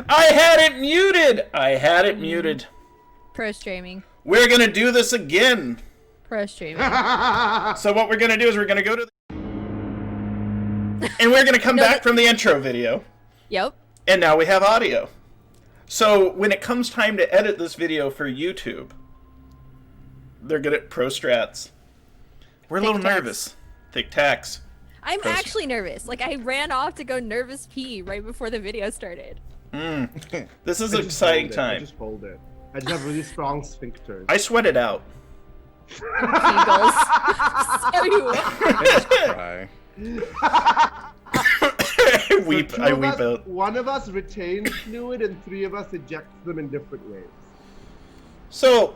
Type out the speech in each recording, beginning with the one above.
I had it muted. Pro streaming. We're going to do this again. Pro streaming. So what we're going to do is we're going to go to and we're going to come back from the intro video. Yep. And now we have audio. So when it comes time to edit this video for YouTube, they're good at pro strats. We're a little nervous. Thick tacks. I'm actually nervous. Like, I ran off to go nervous pee right before the video started. This is an exciting time. I just hold it. I just have really strong sphincters. I sweat it out. Kegels. So you I weep. I weep out. One of us retains fluid and 3 of us ejects them in different ways. So,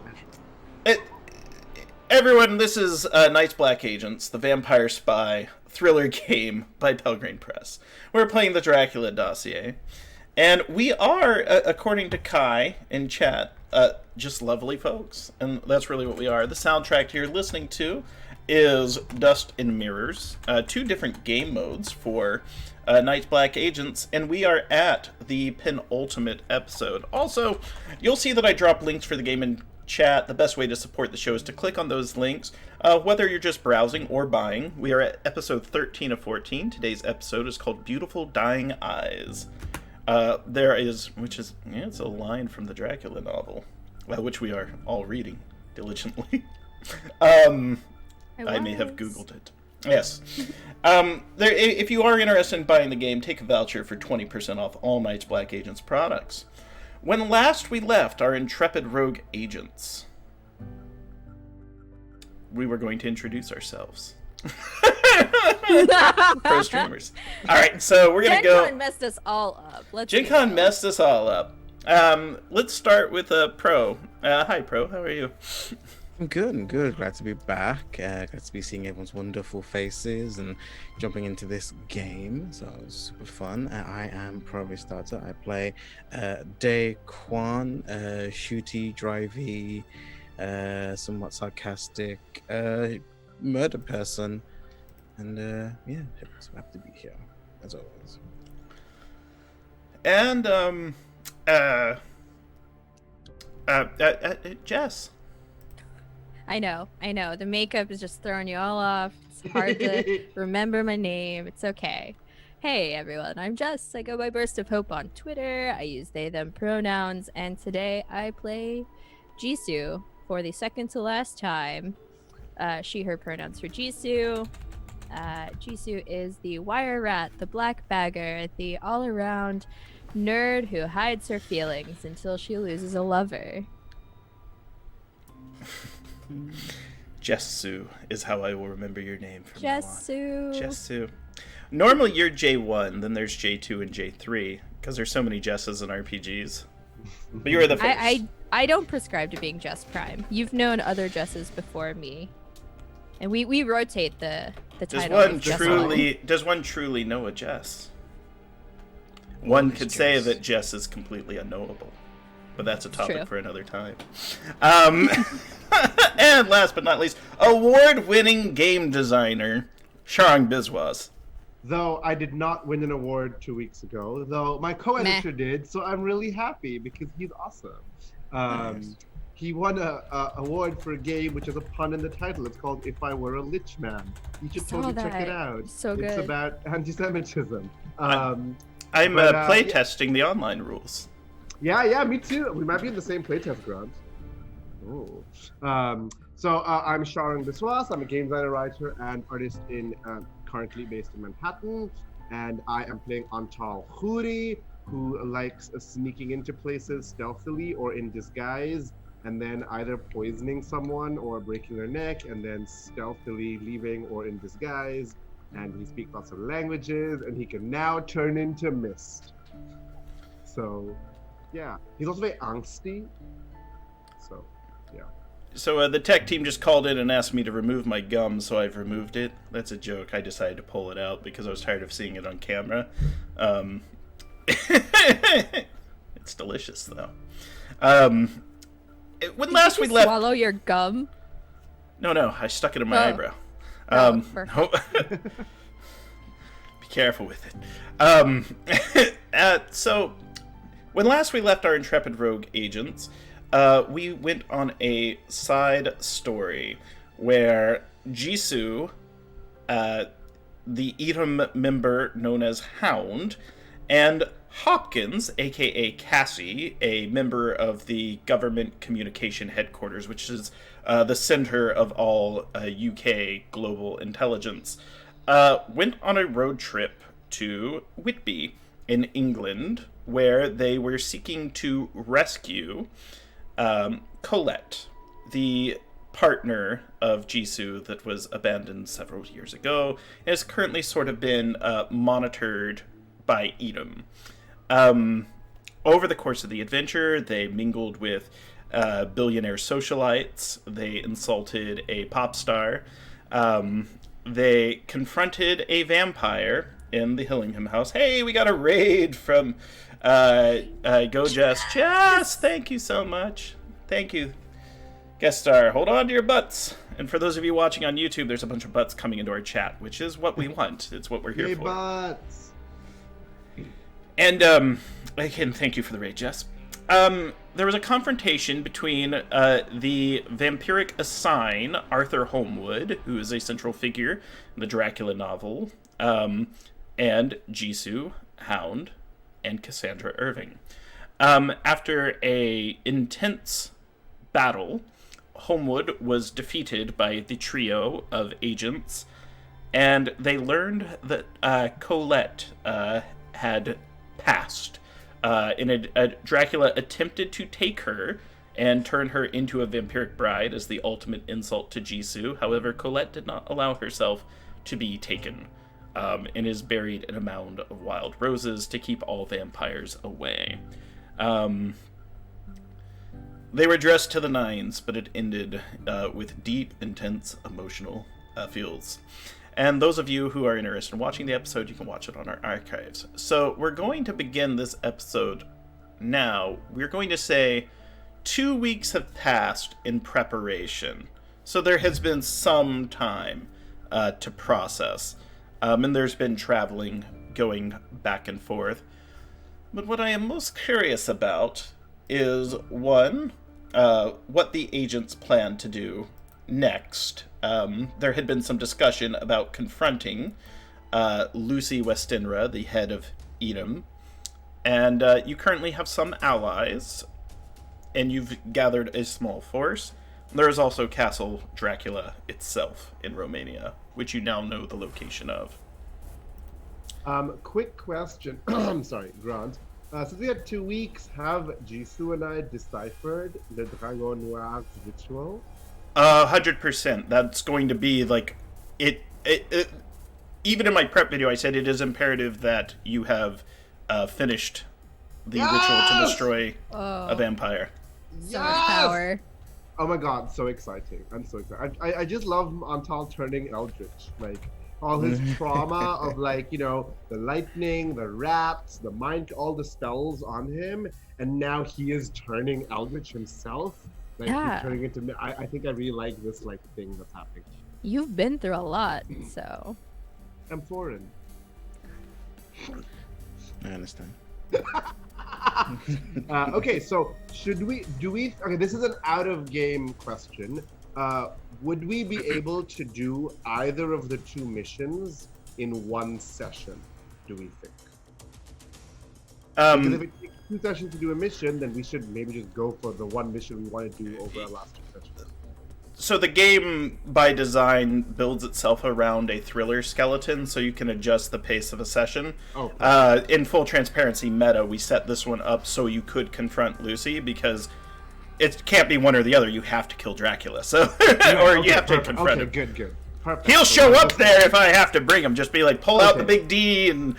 everyone, this is Knights Black Agents, the Vampire Spy thriller game by Pelgrane Press. We're playing the Dracula Dossier. And we are, according to Kai in chat, just lovely folks. And that's really what we are. The soundtrack you're listening to is Dust and Mirrors, 2 different game modes for Knights Black Agents, and we are at the penultimate episode. Also, you'll see that I drop links for the game in chat. The best way to support the show is to click on those links, whether you're just browsing or buying. We are at episode 13 of 14. Today's episode is called Beautiful Dying Eyes. It's a line from the Dracula novel, which we are all reading diligently. I may have Googled it. Yes. If you are interested in buying the game, take a voucher for 20% off all Knights Black Agents products. When last we left our intrepid rogue agents, we were going to introduce ourselves. Pro streamers. All right, so we're going to go... Gen Con messed us all up. Gen Con messed us all up. Let's start with Pro. Hi, Pro. How are you? I'm good. Glad to be back. Glad to be seeing everyone's wonderful faces and jumping into this game. So it was super fun. I am Pro Starter. I play Dae Kwan, shooty, drivey, somewhat sarcastic, murder person. And yeah, so happy to be here, as always. And Jess. I know. The makeup is just throwing you all off. It's hard to remember my name. It's okay. Hey, everyone. I'm Jess. I go by Burst of Hope on Twitter. I use they, them pronouns. And today I play Jisoo for the second to last time. She, her pronouns for Jisoo. Jisoo is the wire rat, the black bagger, the all-around nerd who hides her feelings until she loses a lover. Jessoo is how I will remember your name from now on. Jessoo. Normally you're J1, then there's J2 and J3, because there's so many Jesses in RPGs. But you were the first. I don't prescribe to being Jess Prime. You've known other Jesses before me. And we rotate the title. Does one truly know a Jess? One could say that Jess is completely unknowable. But that's a topic for another time. And last but not least, award-winning game designer, Sharang Biswas. Though I did not win an award 2 weeks ago, though my co-editor did, so I'm really happy because he's awesome. Nice. He won an award for a game which has a pun in the title. It's called If I Were a Lich Man. You should totally check it out. So good. It's about anti-Semitism. I'm playtesting the online rules. Yeah, me too. We might be in the same playtest ground. Oh. So I'm Sharang Biswas. I'm a game designer, writer, and artist currently based in Manhattan. And I am playing Antal Khoury, who likes sneaking into places stealthily or in disguise, and then either poisoning someone or breaking their neck, and then stealthily leaving or in disguise. And he speaks lots of languages, and he can now turn into mist. So, yeah. He's also very angsty. So, yeah. So the tech team just called in and asked me to remove my gum, so I've removed it. That's a joke. I decided to pull it out because I was tired of seeing it on camera. It's delicious, though. When last we left... swallow your gum? No. I stuck it in my eyebrow. Be careful with it. So, when last we left our intrepid rogue agents, we went on a side story where Jisoo, the Edom member known as Hound, and Hopkins, aka Cassie, a member of the Government Communication Headquarters, which is the center of all UK global intelligence, went on a road trip to Whitby in England, where they were seeking to rescue Colette, the partner of Jisoo that was abandoned several years ago, and has currently sort of been monitored by Edom. Over the course of the adventure, they mingled with billionaire socialites, they insulted a pop star, they confronted a vampire in the Hillingham house. Hey, we got a raid from Go Jess. Jess, thank you so much. Thank you. Guest star, hold on to your butts. And for those of you watching on YouTube, there's a bunch of butts coming into our chat, which is what we want. It's what we're here for. Butts. And, again, thank you for the raid, Jess. There was a confrontation between the vampiric assign, Arthur Holmwood, who is a central figure in the Dracula novel, and Jisoo, Hound, and Cassandra Irving. After a intense battle, Holmwood was defeated by the trio of agents, and they learned that Colette had passed. Dracula attempted to take her and turn her into a vampiric bride as the ultimate insult to Jisoo. However, Colette did not allow herself to be taken, and is buried in a mound of wild roses to keep all vampires away. They were dressed to the nines, but it ended with deep, intense, emotional feels. And those of you who are interested in watching the episode, you can watch it on our archives. So we're going to begin this episode now. We're going to say 2 weeks have passed in preparation. So there has been some time to process. And there's been traveling, going back and forth. But what I am most curious about is, one, what the agents plan to do next. There had been some discussion about confronting Lucy Westenra, the head of Edom, and you currently have some allies, and you've gathered a small force. There is also Castle Dracula itself in Romania, which you now know the location of. Quick question. I'm sorry, Grant. Since we had 2 weeks, have Jisoo and I deciphered the Dragon Noir's ritual? 100%. That's going to be like it. Even in my prep video, I said it is imperative that you have finished the ritual to destroy a vampire. So much power. Oh my god, so exciting. I'm so excited. I just love Antal turning Eldritch. Like, all his trauma of, like, you know, the lightning, the rats, the mind, all the spells on him. And now he is turning Eldritch himself. Like, he's turning into... I think I really like this, like, thing that's happening. You've been through a lot, so... I'm foreign. I understand. Okay, so okay, this is an out of game question. Would we be able to do either of the two missions in one session, do we think? Because if it takes 2 sessions to do a mission, then we should maybe just go for the one mission we want to do over our last 2 sessions. So the game, by design, builds itself around a thriller skeleton, so you can adjust the pace of a session. Oh. In full transparency meta, we set this one up so you could confront Lucy, because it can't be one or the other. You have to kill Dracula, so you have to confront him. Good. Perfect. He'll show up there if I have to bring him. Just be like, pull out the big D and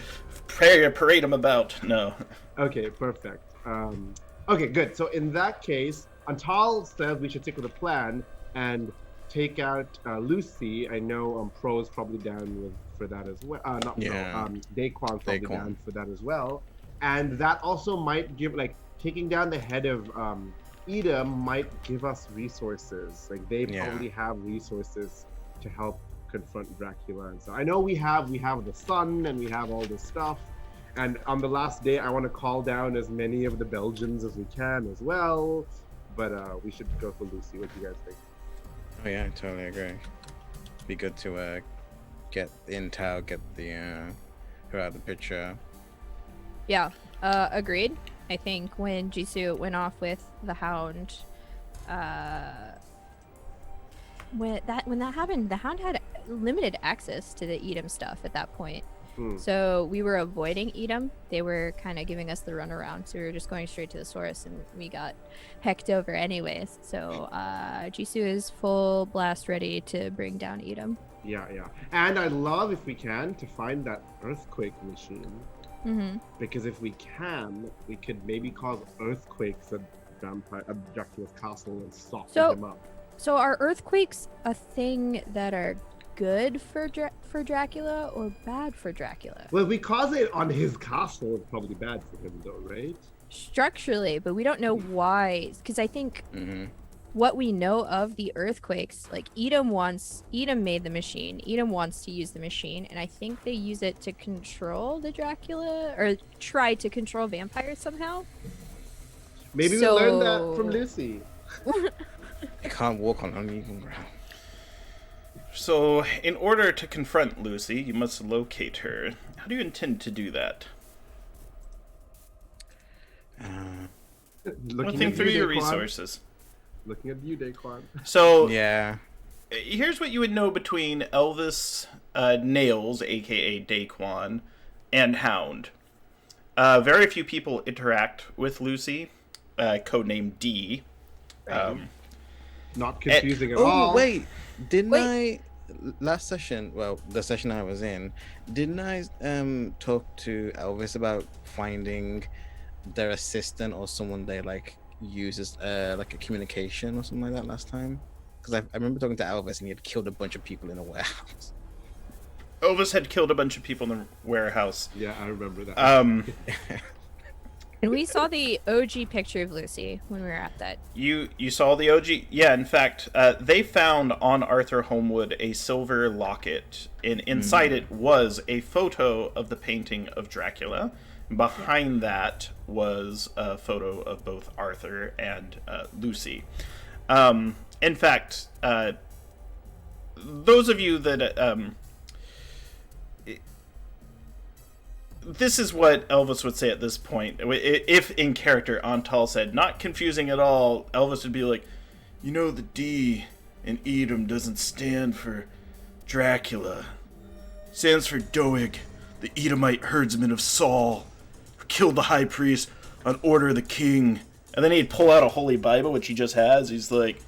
parade him about. No. Okay, perfect. Okay, good. So in that case, Antal says we should stick with a plan and take out Lucy. I know Pro is probably down for that as well. Not Pro. Daquan's probably down for that as well. And that also might give, like, taking down the head of Edom might give us resources. Like, they probably have resources to help confront Dracula. And so I know we have the sun and we have all this stuff. And on the last day, I want to call down as many of the Belgians as we can as well. But we should go for Lucy. What do you guys think? Oh yeah, I totally agree. Be good to get intel, get the her out of the picture. Yeah, agreed. I think when Jisoo went off with the Hound, when that happened, the Hound had limited access to the Edom stuff at that point. So we were avoiding Edom. They were kind of giving us the runaround, so we were just going straight to the source, and we got hecked over anyways. So Jisoo is full blast ready to bring down Edom. Yeah. And I'd love, if we can, to find that earthquake machine. Because if we can, we could maybe cause earthquakes at Dracula's castle and soften them up. So are earthquakes a thing that are good for Dracula or bad for Dracula? Well, if we cause it on his castle, it's probably bad for him, though, right? Structurally, but we don't know why. Because I think what we know of the earthquakes, like Edom made the machine. Edom wants to use the machine, and I think they use it to control the Dracula or try to control vampires somehow. Maybe we learned that from Lucy. I can't walk on uneven ground. So, in order to confront Lucy, you must locate her. How do you intend to do that? Looking through your resources. Looking at you, Daquan. So, yeah. Here's what you would know between Elvis Nails, aka Daquan, and Hound. Very few people interact with Lucy, codenamed D. Not confusing at all. Oh, wait. Didn't I... Last session, well, the session I was in, didn't I talk to Elvis about finding their assistant or someone they, like, uses, like, a communication or something like that last time? Because I remember talking to Elvis and he had killed a bunch of people in a warehouse. Elvis had killed a bunch of people in the warehouse. Yeah, I remember that. And we saw the OG picture of Lucy when we were at that. You saw the OG? Yeah, in fact, they found on Arthur Holmwood a silver locket, and inside it was a photo of the painting of Dracula. Behind that was a photo of both Arthur and Lucy. In fact, those of you that... this is what Elvis would say at this point. If in character, Antal said, not confusing at all, Elvis would be like, you know, the D in Edom doesn't stand for Dracula. It stands for Doeg, the Edomite herdsman of Saul, who killed the high priest on order of the king. And then he'd pull out a holy Bible, which he just has. He's like,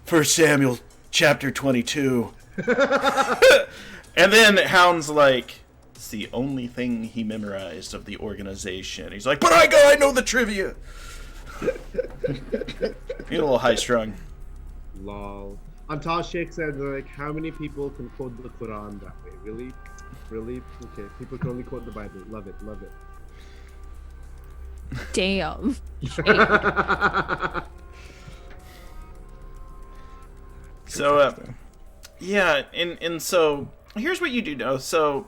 1 Samuel chapter 22. And then Hound's like... It's the only thing he memorized of the organization. He's like, but I know the trivia. Being a little high strung. Lol. Antal Sheikh said, like, how many people can quote the Quran that way? Really? Really? Okay, people can only quote the Bible. Love it. Damn. So, yeah, and so here's what you do know. So,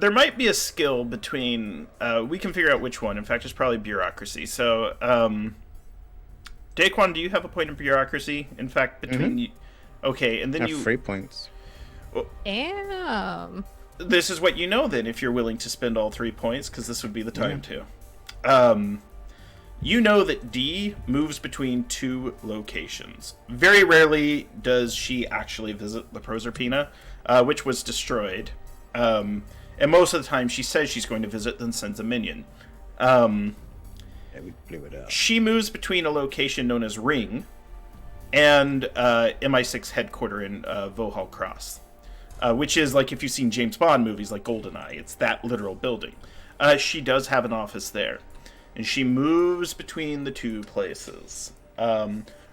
there might be a skill between, we can figure out which one. In fact, it's probably bureaucracy. So, Daquan, do you have a point in bureaucracy? In fact, between you... Okay, and then I have 3 points. Well, Damn. this is what you know, then, if you're willing to spend all 3 points, because this would be the time to. You know that D moves between 2 locations. Very rarely does she actually visit the Proserpina, which was destroyed. And most of the time she says she's going to visit, then sends a minion. Yeah, we blew it up. She moves between a location known as Ring and MI6 headquarters in Vauxhall Cross, which is like if you've seen James Bond movies like GoldenEye. It's that literal building. She does have an office there. And she moves between the 2 places.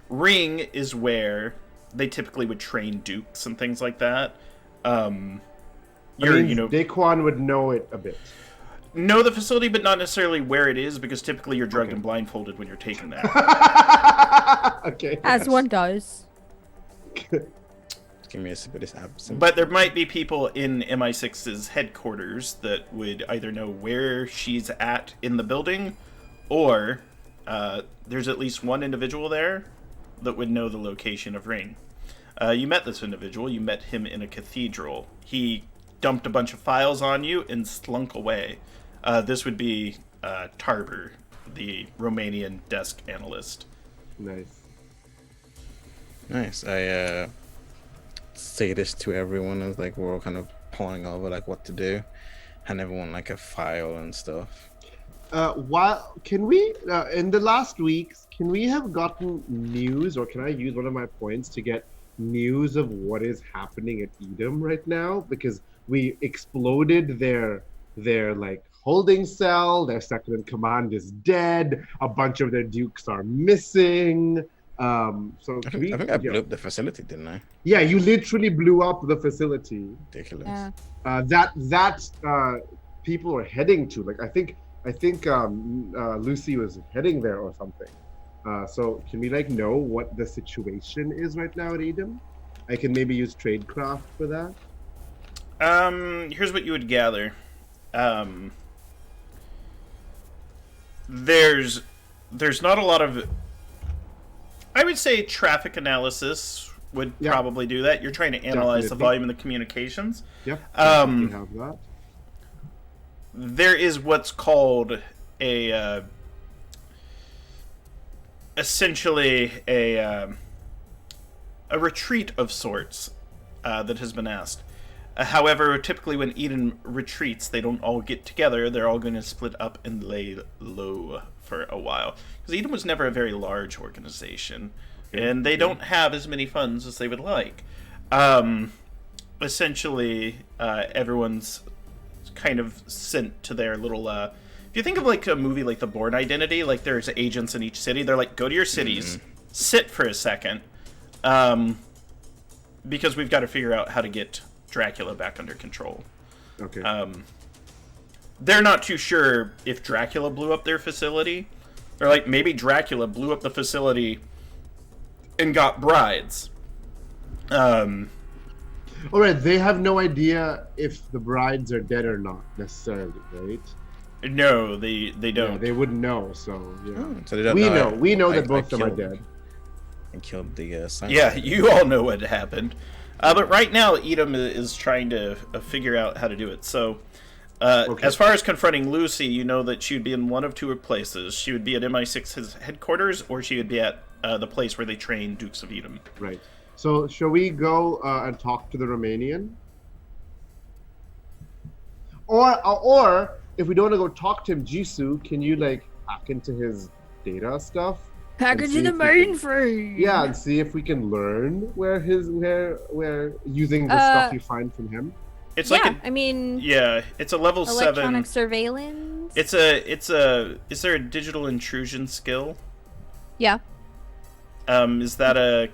Ring is where they typically would train dukes and things like that. Daquan would know it a bit. Know the facility, but not necessarily where it is, because typically you're drugged and blindfolded when you're taking that. Okay. As one does. Give me a bit of absence. But there might be people in MI6's headquarters that would either know where she's at in the building, or there's at least one individual there that would know the location of Ring. You met this individual. You met him in a cathedral. He dumped a bunch of files on you and slunk away. This would be Tarber, the Romanian desk analyst. Nice. Nice. I say this to everyone as like we're all kind of pawing over like what to do, and everyone like a file and stuff. Can we in the last weeks can we have gotten news, or can I use one of my points to get news of what is happening at Edom right now? Because we exploded their like holding cell, their second in command is dead, a bunch of their dukes are missing. So I think I blew up the facility, didn't I? Yeah, you literally blew up the facility. Ridiculous. Yeah. That people are heading to. Like I think Lucy was heading there or something. So can we like know what the situation is right now at Edom? I can maybe use tradecraft for that. Here's what you would gather. There's not a lot of, I would say, traffic analysis would probably do that. You're trying to analyze the volume of the communications. Yep. We have that. There is what's called essentially a retreat of sorts that has been asked. However, typically when Eden retreats, they don't all get together. They're all going to split up and lay low for a while. Because Eden was never a very large organization, and they don't have as many funds as they would like. Essentially, everyone's kind of sent to their little... if you think of like a movie like The Bourne Identity, like there's agents in each city. They're like, go to your cities, sit for a second, because we've got to figure out how to get Dracula back under control. Okay. They're not too sure if Dracula blew up their facility, or like maybe Dracula blew up the facility and got brides. All right, they have no idea if the brides are dead or not necessarily, right? No, they don't. Yeah, they wouldn't know. So yeah, So they don't we know that I both of them are killed- dead. And killed the scientist. Yeah, you all know what happened. But right now, Edom is trying to figure out how to do it. So, as far as confronting Lucy, you know that she would be in one of two places. She would be at MI6's headquarters, or she would be at the place where they train Dukes of Edom. Right. So, shall we go and talk to the Romanian? Or if we don't want to go talk to him, Jisoo, can you like hack into his data stuff? Package in the mainframe. Yeah, and see if we can learn where using the stuff you find from him. It's Yeah, like I mean, it's a level electronic 7. surveillance. Is there a digital intrusion skill? Yeah. Is that a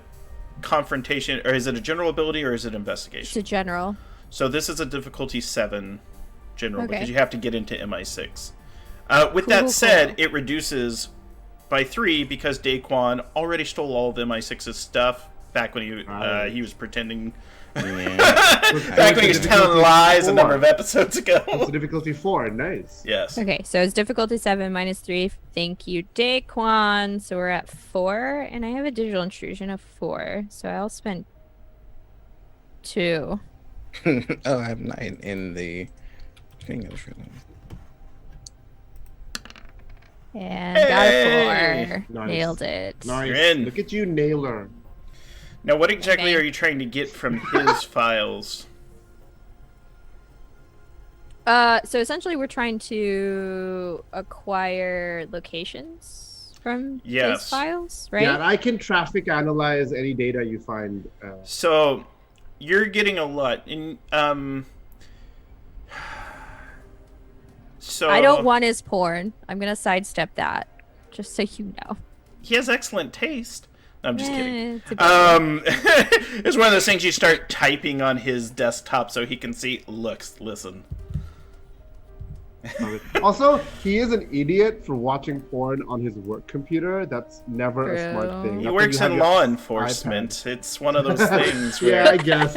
confrontation, or is it a general ability, or is it It's investigation? a general. So this is a difficulty 7 general, Okay. because you have to get into MI6. With Cool, that said, cool. it reduces by 3 because Daquan already stole all of MI6's stuff back when he was pretending. Yeah. Back when he was telling lies a number of episodes ago. It's a difficulty 4. Nice. Yes. Okay, so it's difficulty 7 minus 3. Thank you, Daquan. So we're at 4, and I have a digital intrusion of 4. So I'll spend 2. Oh, I have 9 in the thing. And got a Hey! 4. Nice. Nailed it. Nice. You're in. Look at you, Nailer. Now, what exactly Okay. are you trying to get from his files? So essentially we're trying to acquire locations from Yes. his files, right? Yeah, and I can traffic analyze any data you find. So, you're getting a lot. So I don't want his porn. I'm gonna sidestep that, just so you know. He has excellent taste. No, I'm just kidding. It's a bit- It's one of those things you start typing on his desktop so he can see. Listen. Also, he is an idiot for watching porn on his work computer. That's never a smart True. thing. He That's works when in you have law your enforcement. iPad. It's one of those things where Yeah, I guess.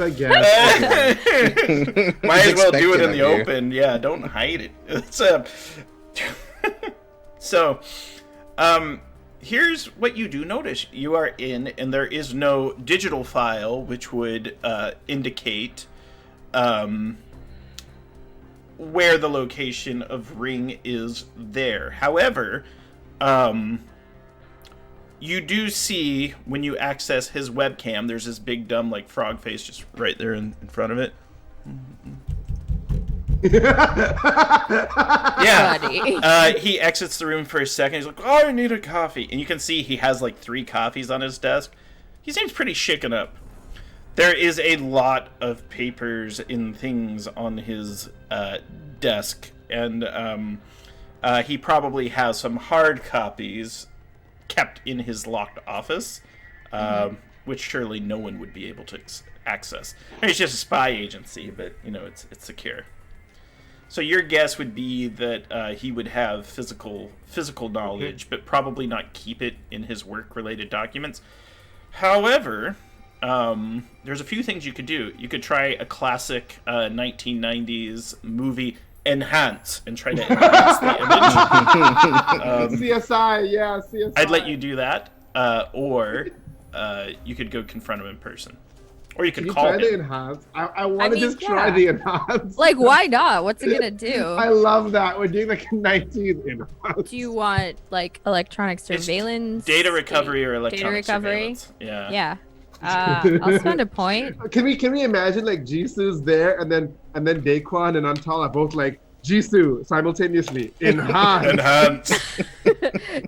might He's as well do it expecting in the of you. open. Yeah, don't hide it. It's so, here's what you do notice. You are in, and there is no digital file which would indicate where the location of Ring is there. However, you do see when you access his webcam, there's this big dumb like frog face just right there in front of it. Yeah. Buddy. He exits the room for a second. He's like, "Oh, I need a coffee," and you can see he has like 3 coffees on his desk. He seems pretty shaken up. There is a lot of papers and things on his desk, and he probably has some hard copies kept in his locked office, which surely no one would be able to access. It's just a spy agency, but you know it's secure. So your guess would be that he would have physical knowledge, but probably not keep it in his work-related documents. However, there's a few things you could do. You could try a classic 1990s movie, Enhance, and try to enhance the image. CSI, yeah, CSI. I'd let you do that, or you could go confront him in person. Or you could Can you call try the him. enhance? I want to mean, just try yeah. the enhance. Like, why not? What's it gonna do? I love that. We're doing like a 19 enhance. Do you want like electronic It's surveillance? Data recovery or electronic recovery? surveillance. Yeah. Yeah. I'll spend a point. Can we imagine like Jisoo's there and then Daquan and Antal are both like Jisoo simultaneously enhance. Enhance.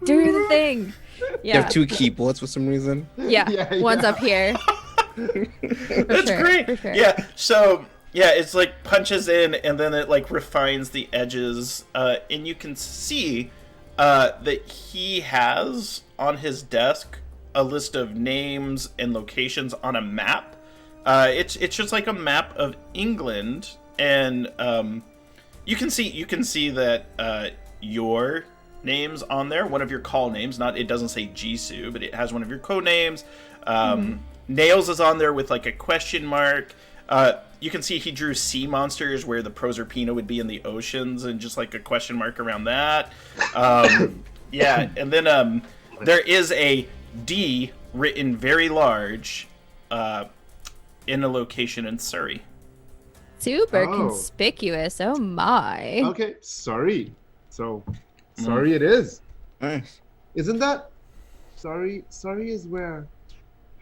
Do the thing. You Yeah. have 2 keyboards for some reason. Yeah. Yeah, One's yeah. up here. That's sure, great. for sure. Yeah. So yeah, it's like punches in and then it like refines the edges, and you can see that he has on his desk a list of names and locations on a map. It's just like a map of England, and you can see that your name's on there, one of your call names. Not, it doesn't say Jisoo, but it has one of your code names. Nails is on there with like a question mark. You can see he drew sea monsters where the Proserpina would be in the oceans, and just like a question mark around that. Yeah, and then there is a D written very large in a location in Surrey. Super Oh. conspicuous. Oh my. Okay, sorry. So, sorry it is. Nice. Isn't that? Sorry is where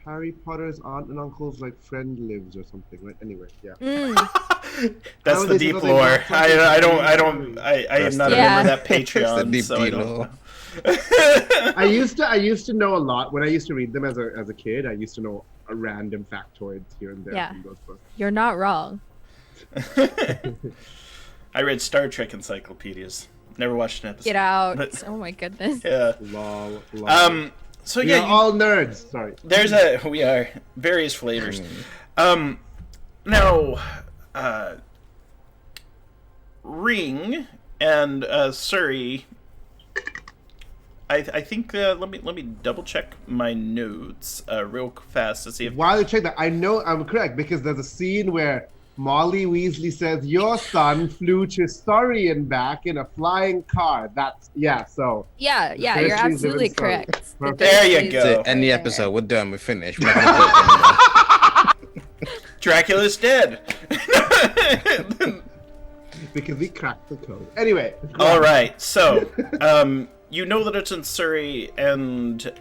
Harry Potter's aunt and uncle's like friend lives or something, right? Anyway, yeah. That's How the they deep said that they lore. got something I from don't. the I am That's not the- a member of Yeah. that Patreon, That's the deep so I don't lore. know. I used to know a lot when I used to read them as a kid. I used to know a random factoids here and there Yeah. from those books. You're not wrong. I read Star Trek encyclopedias. Never watched an episode. Get out. But- Oh my goodness. Yeah. Lol. So We yeah, are all nerds. Sorry. we are various flavors. Now, Ring and Surrey. I think let me double check my notes real fast to see if While you check that, I know I'm correct because there's a scene where Molly Weasley says your son flew to Surrey and back in a flying car. That's So Yeah, you're First reason absolutely is sorry. correct. The Perfect. There you Dursleys go. are So, end the there. episode. We're done. We're finished. We're not gonna play it anymore. Dracula's dead. because we cracked the code. Anyway. All right, so you know that it's in Surrey, and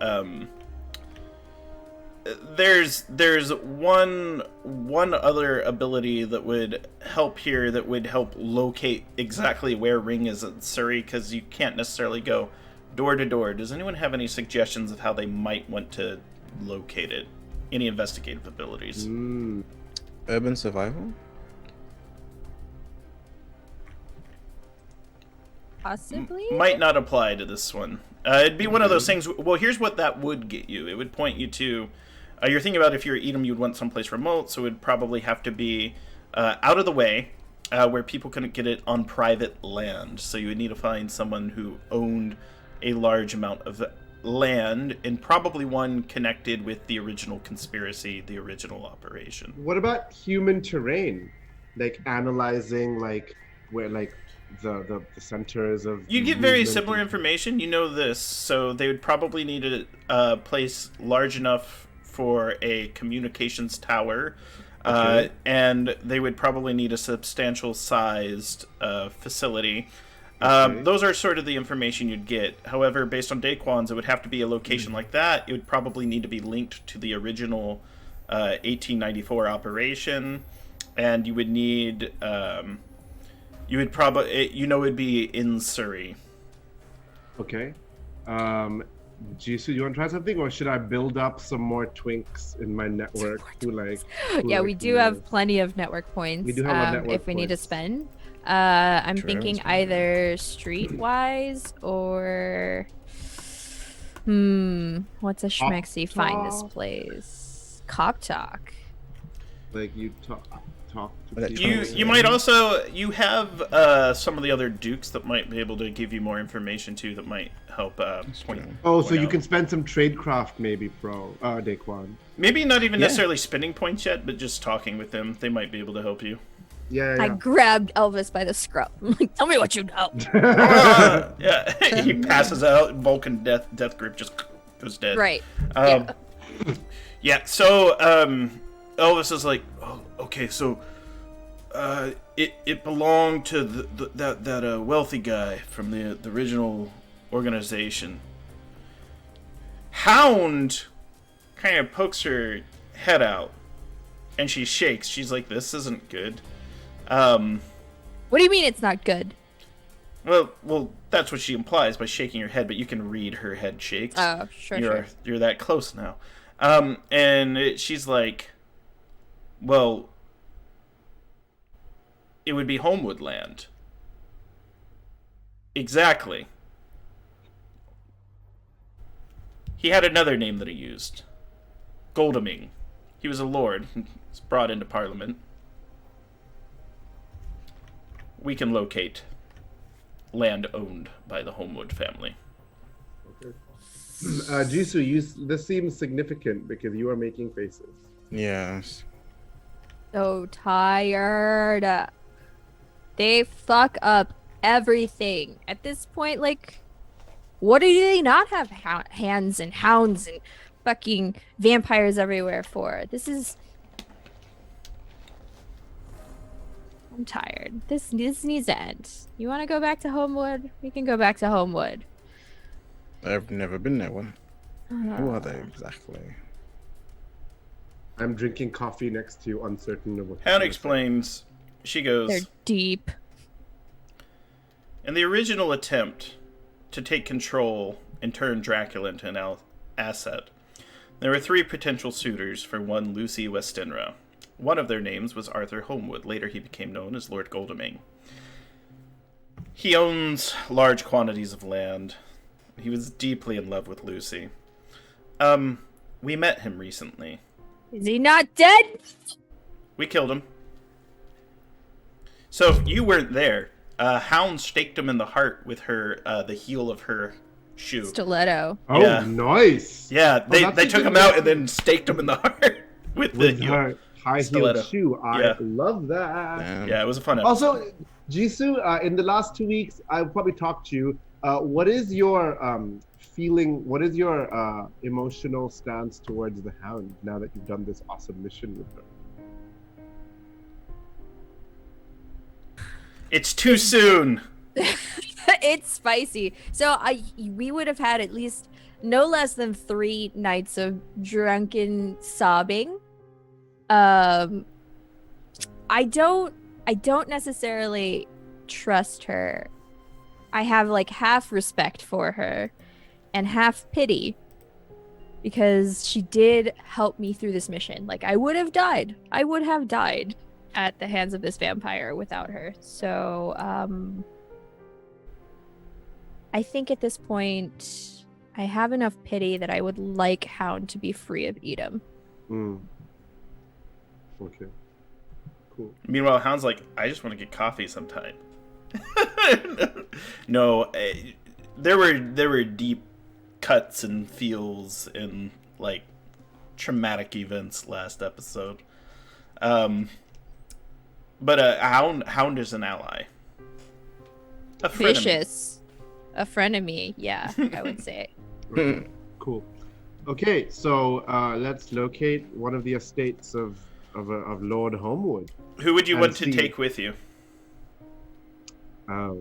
there's one other ability that would help here, that would help locate exactly where Ring is in Surrey, because you can't necessarily go door to door. Does anyone have any suggestions of how they might want to locate it? Any investigative abilities? Urban survival? Possibly. Might not apply to this one. It'd be one of those things. Well, here's what that would get you. It would point you to. You're thinking about if you're Edom, you'd want someplace remote, so it would probably have to be out of the way. where people couldn't get it on private land. So you would need to find someone who owned a large amount of land, and probably one connected with the original conspiracy, the original operation. What about human terrain? Like analyzing like where like the centers of You get very movement similar and- information. You know this, so they would probably need a place large enough for a communications tower, Okay. and they would probably need a substantial sized facility. Okay. Those are sort of the information you'd get. However, based on Daquan's, it would have to be a location like that. It would probably need to be linked to the original 1894 operation, and you would need... you would probably, it'd be in Surrey. Okay. Jisoo, you want to try something, or should I build up some more twinks in my network? Yeah, we do have plenty of network points. We do have a lot of network if we need to points. spend. I'm True, thinking that's fine. either streetwise or what's a schmexy find this Talk. place? Cop talk. Like you talk to Like, people. You might also, you have some of the other dukes that might be able to give you more information too, that might help point. true. Oh, so point you out. can spend some tradecraft maybe, Daquan. Maybe not even Yeah. necessarily spending points yet, but just talking with them, they might be able to help you. Yeah, I yeah. grabbed Elvis by the scruff. I'm like, tell me what you know. Yeah, he passes out. Vulcan death grip just goes dead. Right. Yeah. So Elvis is like, oh, okay, so it belonged to that wealthy guy from the original organization. Hound kind of pokes her head out, and she shakes. She's like, "This isn't good." What do you mean it's not good? Well, that's what she implies by shaking her head, but you can read her head shakes. Oh, sure. You're that close now. She's like, well, it would be Holmwood land. Exactly. He had another name that he used. Goldaming. He was a lord. He was brought into Parliament. We can locate land owned by the Holmwood family. Jisoo, this seems significant because you are making faces. Yes. So tired. They fuck up everything. At this point, like, what do they not have hands and hounds and fucking vampires everywhere for? This is... I'm tired. This needs to end. You want to go back to Holmwood? We can go back to Holmwood. I've never been there. Who are they exactly? I'm drinking coffee next to you, uncertain of what. Hound explains. She goes, They're deep. in the original attempt to take control and turn Dracula into an asset, there were 3 potential suitors for one Lucy Westenra. One of their names was Arthur Holmwood. Later he became known as Lord Goldaming. He owns large quantities of land. He was deeply in love with Lucy. We met him recently. Is he not dead? We killed him. So you weren't there. Hound staked him in the heart with her, the heel of her shoe. Stiletto. Oh, Yeah. nice. Yeah, they that's took a him good- out and then staked him in the heart with the With heel. her high Stiletto. heeled shoe. I Yeah. love that. Damn. Yeah, it was a fun episode. Also, Jisoo, in the last 2 weeks, I've probably talked to you. What is your feeling? What is your emotional stance towards the Hound now that you've done this awesome mission with her? It's too soon. It's spicy. So we would have had at least no less than 3 nights of drunken sobbing. I don't necessarily trust her. I have like half respect for her and half pity because she did help me through this mission. Like I would have died at the hands of this vampire without her. So I think at this point I have enough pity that I would like Hound to be free of Edom. Mm. Okay. Cool. Meanwhile, Hound's like, I just want to get coffee sometime. No, there were deep cuts and feels and like traumatic events last episode. But Hound is an ally. A frenemy. Vicious. A frenemy, yeah, I would say. Cool. Okay, so let's locate one of the estates of Lord Holmwood. Who would you And want to see. take with you? Oh.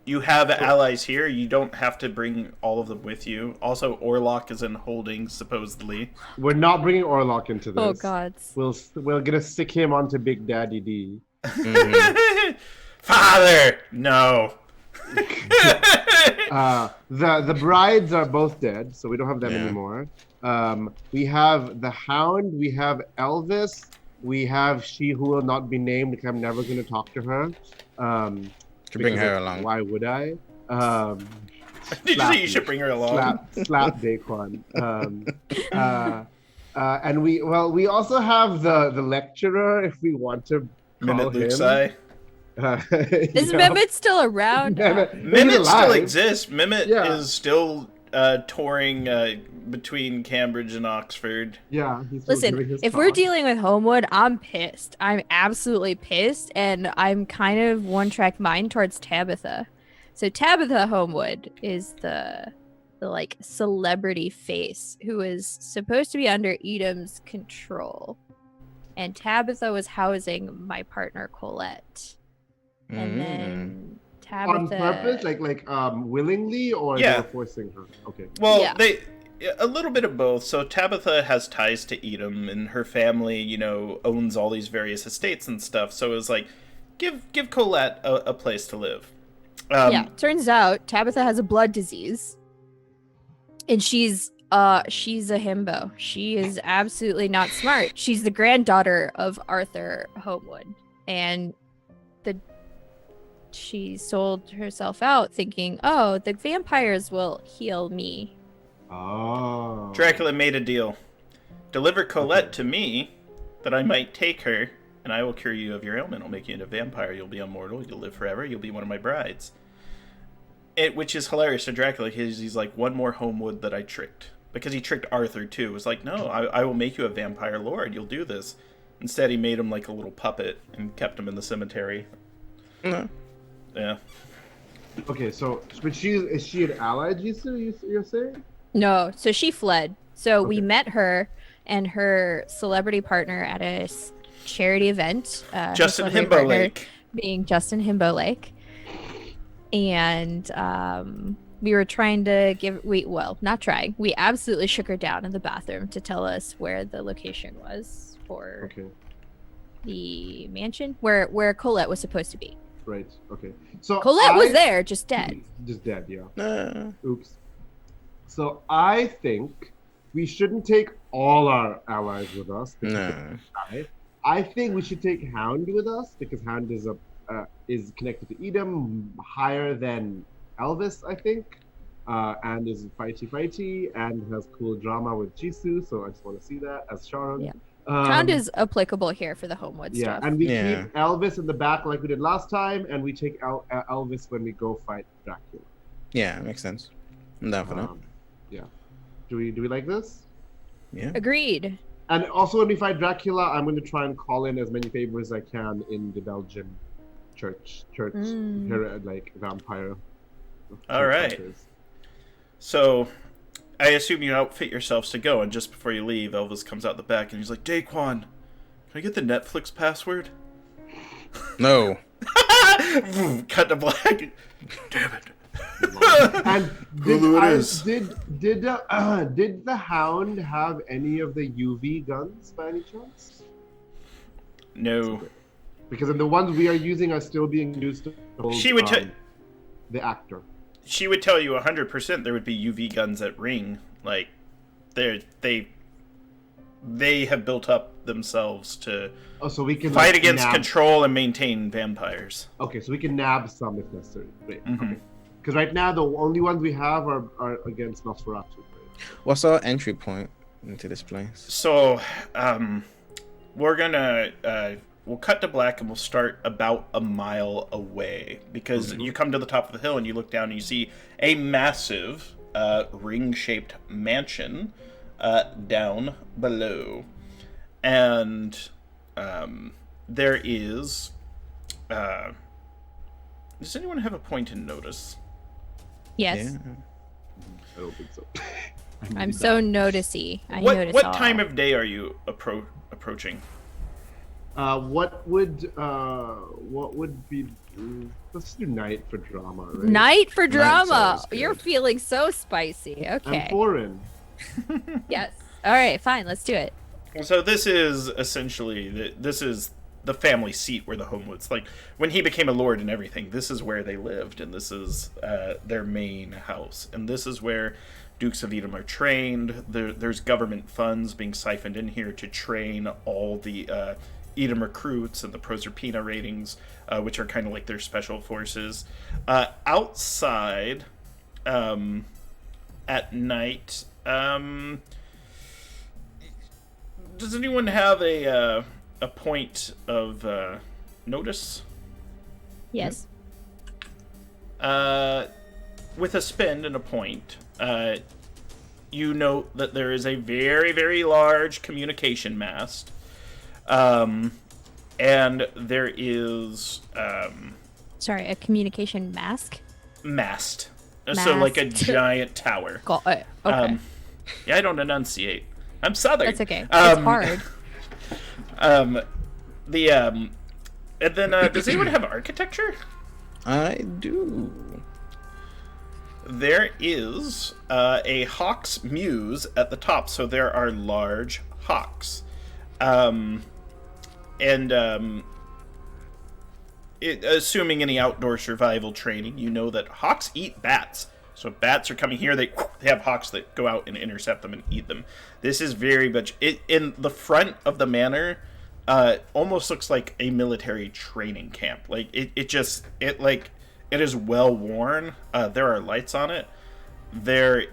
You have allies here. You don't have to bring all of them with you. Also, Orlok is in holding, supposedly. We're not bringing Orlok into this. Oh god. We're gonna stick him onto Big Daddy D. Father! No. The brides are both dead, so we don't have them Yeah. anymore. We have the Hound, we have Elvis, we have she who will not be named because I'm never going to talk to her. To bring because her along. Why would I? Did you say you should bring her along? Slap Daquan. And we also have the lecturer if we want to call Mimit him. Luxai. Is Mehmet still around? Mimit still exists. Mimit Yeah. is still touring between Cambridge and Oxford. Yeah. He's still doing Listen, his if we're talk. dealing with Holmwood, I'm pissed. I'm absolutely pissed, and I'm kind of one-track mind towards Tabitha. So Tabitha Holmwood is the like celebrity face who is supposed to be under Edam's control, and Tabitha was housing my partner Colette, and then Tabitha on purpose, like willingly, or Yeah. they were forcing her. Okay. Well, Yeah. a little bit of both. So Tabitha has ties to Edom, and her family, owns all these various estates and stuff. So it was like, give Colette a place to live. yeah, turns out Tabitha has a blood disease. And she's a himbo. She is absolutely not smart. She's the granddaughter of Arthur Holmwood. And she sold herself out thinking, oh, the vampires will heal me. Oh. Dracula made a deal. Deliver Colette to me, that I might take her, and I will cure you of your ailment. I'll make you into a vampire. You'll be immortal. You'll live forever. You'll be one of my brides. Which is hilarious to Dracula. He's like, one more Holmwood that I tricked. Because he tricked Arthur, too. It was like, no, I will make you a vampire lord. You'll do this. Instead, he made him like a little puppet and kept him in the cemetery. No. Yeah. Okay, so but is she an ally, Jisoo? You're saying? No, so she fled. So we Okay. met her and her celebrity partner at a charity event. Her Justin celebrity partner Himbolake. being Justin Himbolake. And we were trying to not trying. We absolutely shook her down in the bathroom to tell us where the location was for Okay, the mansion where Colette was supposed to be. right. Okay, so Colette was there, just dead. Just dead, yeah. No. Oops. So I think we shouldn't take all our allies with us. No. I think we should take Hound with us because Hound is connected to Edom higher than Elvis, I think, and is fighty and has cool drama with Jisoo. So I just want to see that as Sharon. Yeah. Hound is applicable here for the Holmwood Yeah, stuff. and we Yeah. keep Elvis in the back like we did last time, and we take Elvis when we go fight Dracula. Yeah, makes sense. I'm down for that. Yeah. Do we like this? Yeah. Agreed. And also, when we fight Dracula, I'm going to try and call in as many favors as I can in the Belgian church, like vampire. All right. So, I assume you outfit yourselves to go, and just before you leave, Elvis comes out the back and he's like, Daquan, can I get the Netflix password? No. Cut to black. Damn it. And Hulu it is. did the Hound have any of the UV guns by any chance? No. Because the ones we are using are still being used to hold, She would the actor. She would tell you 100% there would be UV guns at Ring. Like, they have built up themselves to Oh, so we can fight like, against nab... control and maintain vampires. Okay, so we can nab some if necessary. Right. Mhm. Okay. Because right now the only ones we have are against Nosferatu. Right? What's our entry point into this place? So, we're gonna we'll cut to black and we'll start about a mile away because you come to the top of the hill and you look down and you see a massive ring-shaped mansion down below. And there is... does anyone have a point in notice? Yes. Yeah. I don't think so. I'm so noticey. I notice What all. time of day are you approaching? What would be? Let's do night for drama, right? Night for drama. sounds You're good. feeling so spicy. Okay. I'm foreign. Yes. All right. Fine. Let's do it. So this is essentially the family seat where the Holmwoods, like when he became a lord and everything, this is where they lived, and this is their main house, and this is where Dukes of Edom are trained. There's government funds being siphoned in here to train all the Edom recruits and the Proserpina ratings, which are kind of like their special forces. Outside, at night, does anyone have a point of notice? Yes. With a spend and a point, you note that there is a very, very large communication mast. And there is... Sorry, a communication mask? mast. So like a Mast. giant tower. Got it. Okay. Yeah, I don't enunciate. I'm Southern. That's okay. It's hard. And then, does anyone have architecture? I do. There is a hawk's mews at the top, so there are large hawks. Assuming any outdoor survival training, you know that hawks eat bats. So if bats are coming here, they have hawks that go out and intercept them and eat them. This is very much... in the front of the manor, almost looks like a military training camp. Like, it is well worn. There are lights on it. There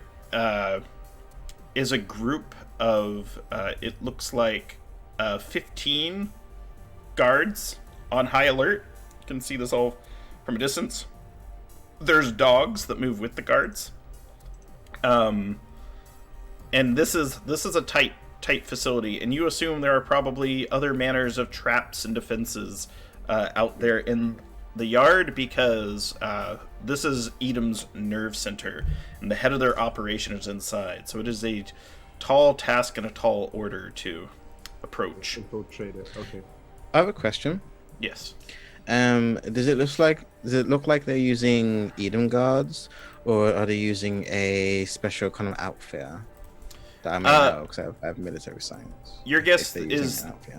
is a group of, it looks like 15 guards on high alert. You can see this all from a distance. There's dogs that move with the guards. And this is a tight facility, and you assume there are probably other manners of traps and defenses out there in the yard, because this is Edom's nerve center, and the head of their operation is inside. So it is a tall task and a tall order to approach. Infiltrate it. Okay. I have a question. Yes. Does it look like they're using Edom guards, or are they using a special kind of outfit that I may know, because I have military science? Your guess If they're using is an outfit.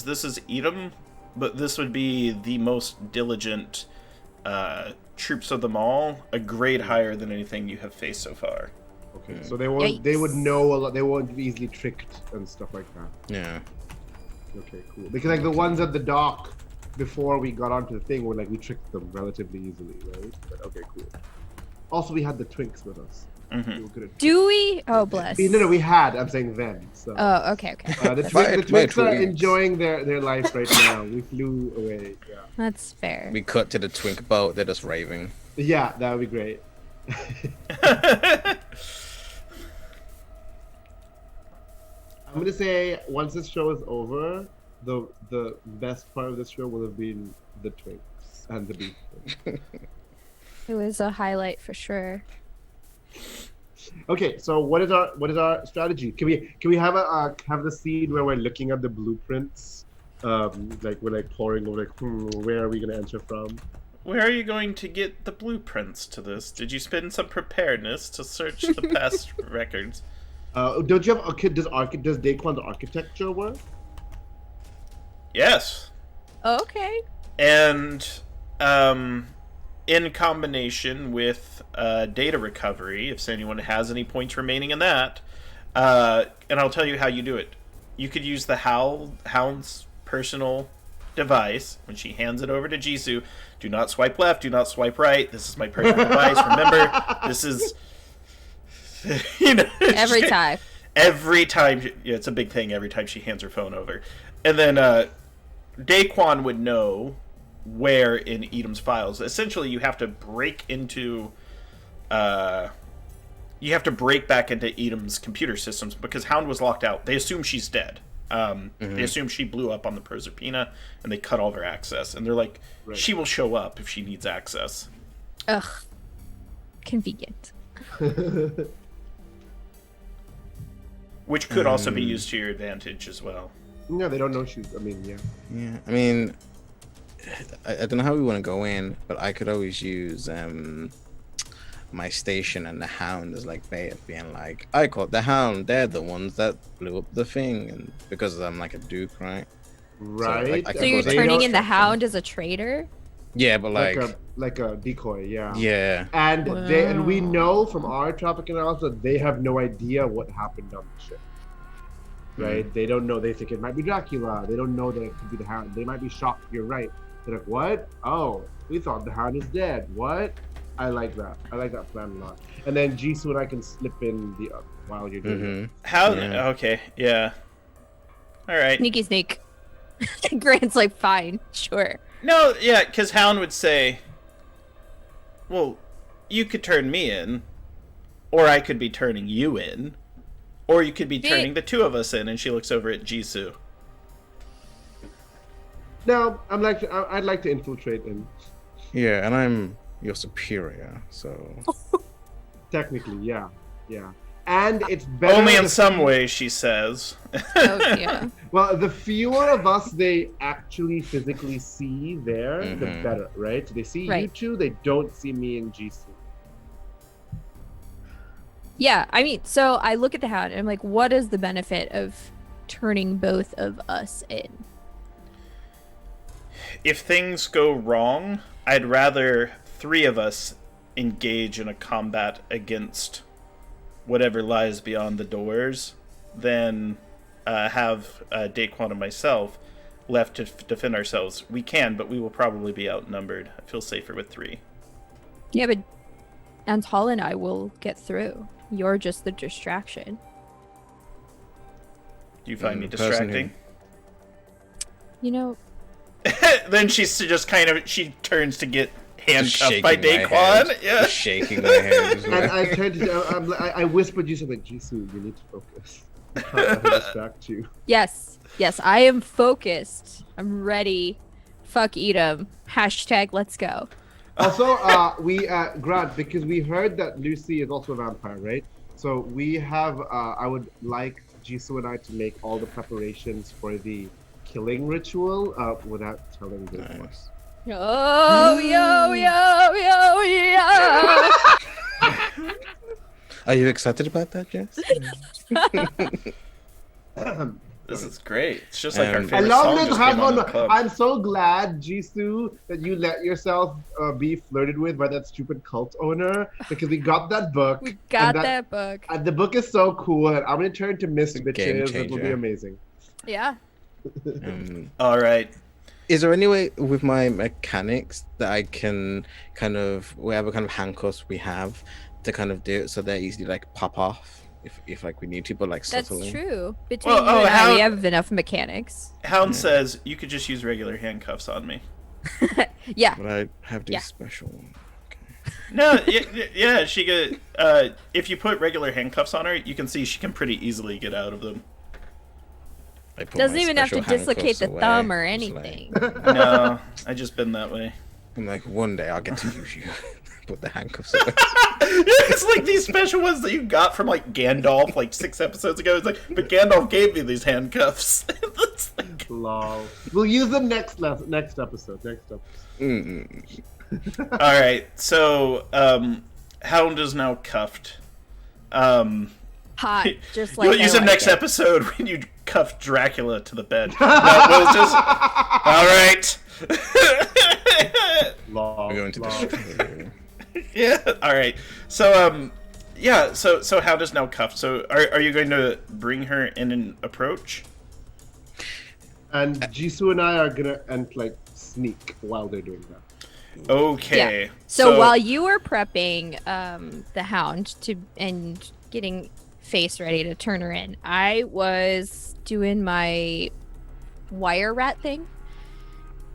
this is Edom, but this would be the most diligent troops of them all, a grade higher than anything you have faced so far. Okay. So they won't. They would know a lot. They won't be easily tricked and stuff like that. Yeah. Okay. Cool. Because like the ones at the dock before we got onto the thing were like we tricked them relatively easily, right? But okay. Cool. Also, we had the twinks with us. Mm-hmm. We were good at- Do we? Oh, bless. No, we had. I'm saying them. So. Oh, okay. The Fire twinks are twinks. enjoying their life right now. We flew away. Yeah. That's fair. We cut to the twink boat. They're just raving. Yeah, that would be great. I'm gonna say once this show is over, the best part of this show will have been the twinks and the beef. It was a highlight for sure. Okay, so what is our strategy? Can we have have the scene where we're looking at the blueprints, like we're like poring over like where are we gonna enter from? Where are you going to get the blueprints to this? Did you spend some preparedness to search the past records? Don't you have does Daquan's architecture work? Yes. Okay. And in combination with data recovery, if anyone has any points remaining in that, and I'll tell you how you do it. You could use the Hound's personal device. When she hands it over to Jisoo, do not swipe left, do not swipe right. This is my personal device. Remember, this is... Every time. Every time. Yeah, it's a big thing every time she hands her phone over. And then Daquan would know where in Edom's files. Essentially, you have to break into, you have to break back into Edom's computer systems because Hound was locked out. They assume she's dead. They assume she blew up on the Proserpina, and they cut all of her access. And they're like, she will show up if she needs access. Ugh. Convenient. Which could also be used to your advantage as well. No, they don't know she's. I mean, yeah. Yeah, I mean, I don't know how we want to go in, but I could always use my station and the Hound as like bait, being like, I caught the Hound. They're the ones that blew up the thing, and because I'm like a duke, right? Right. I So you're turning in the Hound as a traitor? Yeah, but like a decoy, yeah. Yeah. And and we know from our traffic analysis that they have no idea what happened on the ship. Right? They don't know. They think it might be Dracula. They don't know that it could be the Hound. They might be shocked. You're right. They're like, what? Oh, we thought the Hound is dead. What? I like that. I like that plan a lot. And then Jisoo and I can slip in the while you're doing it. How? Yeah. Okay. Yeah. All right. Sneaky sneak. Grant's like, fine, sure. No, yeah, because Hound would say, well, you could turn me in, or I could be turning you in, or you could be turning the two of us in, and she looks over at Jisoo. No, I'd like to infiltrate him. Yeah, and I'm your superior, so... Technically, yeah. And it's better... Only in some way, she says. Oh, yeah. Well, the fewer of us they actually physically see there, the better, right? So they see you two, they don't see me and Jisoo. Yeah, I mean, so I look at the Hound and I'm like, what is the benefit of turning both of us in? If things go wrong, I'd rather three of us engage in a combat against whatever lies beyond the doors than have Daquan and myself left to defend ourselves. We can, but we will probably be outnumbered. I feel safer with three. Yeah, but Antal and I will get through. You're just the distraction. Do you find me distracting? You know... Then she's just she turns to get handcuffed by shaking my Daquan. head. Yeah. Just shaking my head. And I turned to, I whispered you something, Jisoo, you need to focus. I distract you. Yes, I am focused. I'm ready. Fuck Edom. # let's go. Also, Grant, because we heard that Lucy is also a vampire, right? So we have, I would like Jisoo and I to make all the preparations for the killing ritual without telling the boss. Yo. Are you excited about that, Jess? This is great. It's just like our I favorite love song this just came on in the club. I'm so glad, Jisoo, that you let yourself be flirted with by that stupid cult owner, because we got that book. We got that book. The book is so cool, and I'm going to turn to Miss Bitches. It will be changer. amazing. Yeah. All right. Is there any way with my mechanics that I can kind of, whatever kind of handcuffs we have, to kind of do it so they're easily like pop off if like we need to, but like subtly? That's true. Between you and I, we have enough mechanics. Hound says you could just use regular handcuffs on me. Yeah. But I have these special ones. No, yeah, she could. If you put regular handcuffs on her, you can see she can pretty easily get out of them. Doesn't even have to dislocate the thumb or anything. Like, no, I just been that way. I'm like, one day I'll get to use you. Put the handcuffs away. It's like these special ones that you got from like Gandalf like 6 episodes ago. It's like, but Gandalf gave me these handcuffs. It's like... Lol. We'll use them next episode. All right, so Hound is now cuffed. Hot, just like you'll use him next episode when you cuff Dracula to the bed. No, it was just all right. We're going to this. Yeah. All right. So yeah. So Hound is now cuffed. So are you going to bring her in an approach? And Jisoo and I are gonna sneak while they're doing that. Okay. Yeah. So while you were prepping the Hound and getting face ready to turn her in, I was doing my wire rat thing.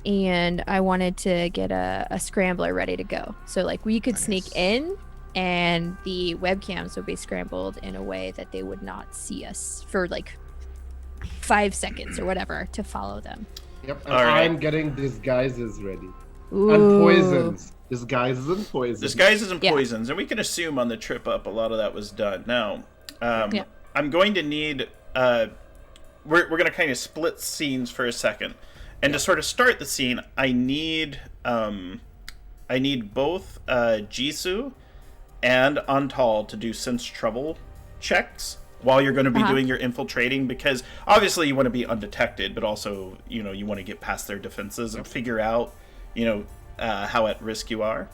and I wanted to get a scrambler ready to go. So like we could sneak in, and the webcams would be scrambled in a way that they would not see us for like 5 seconds or whatever to follow them. Yep. And All right. I'm getting disguises ready. Ooh. And poisons. Disguises and poisons. Disguises and Yeah. poisons, and we can assume on the trip up a lot of that was done. Now, Yeah. I'm going to need. We're going to kind of split scenes for a second, and to sort of start the scene, I need both Jisoo and Antal to do sense trouble checks while you're going to be doing your infiltrating, because obviously you want to be undetected, but also you want to get past their defenses and figure out how at risk you are.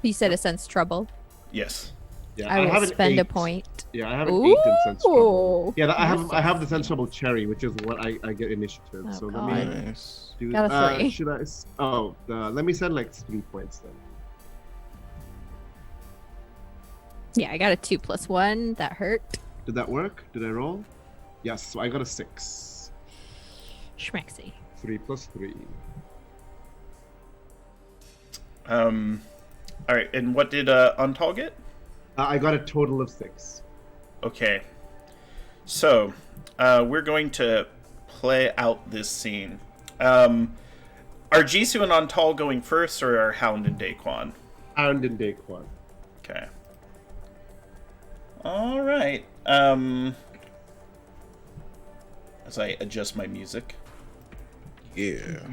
You said a sense trouble. Yes. Yeah, I will have an spend 8. a point. Yeah, I have an 8 in sense trouble. Ooh. Yeah, I have the sense trouble cherry, which is what I get initiative. Oh, so God. let me Nice. do. Got a 3. Should I? Let me send like 3 points then. Yeah, I got a 2 + 1. That hurt. Did that work? Did I roll? Yes. So I got a 6. Schmexy. 3 + 3. All right, and what did Antal get? I got a total of 6. Okay. So, we're going to play out this scene. Are Jisoo and Antal going first, or are Hound and Daquan? And in Daquan. Okay. All right. As I adjust my music. Yeah.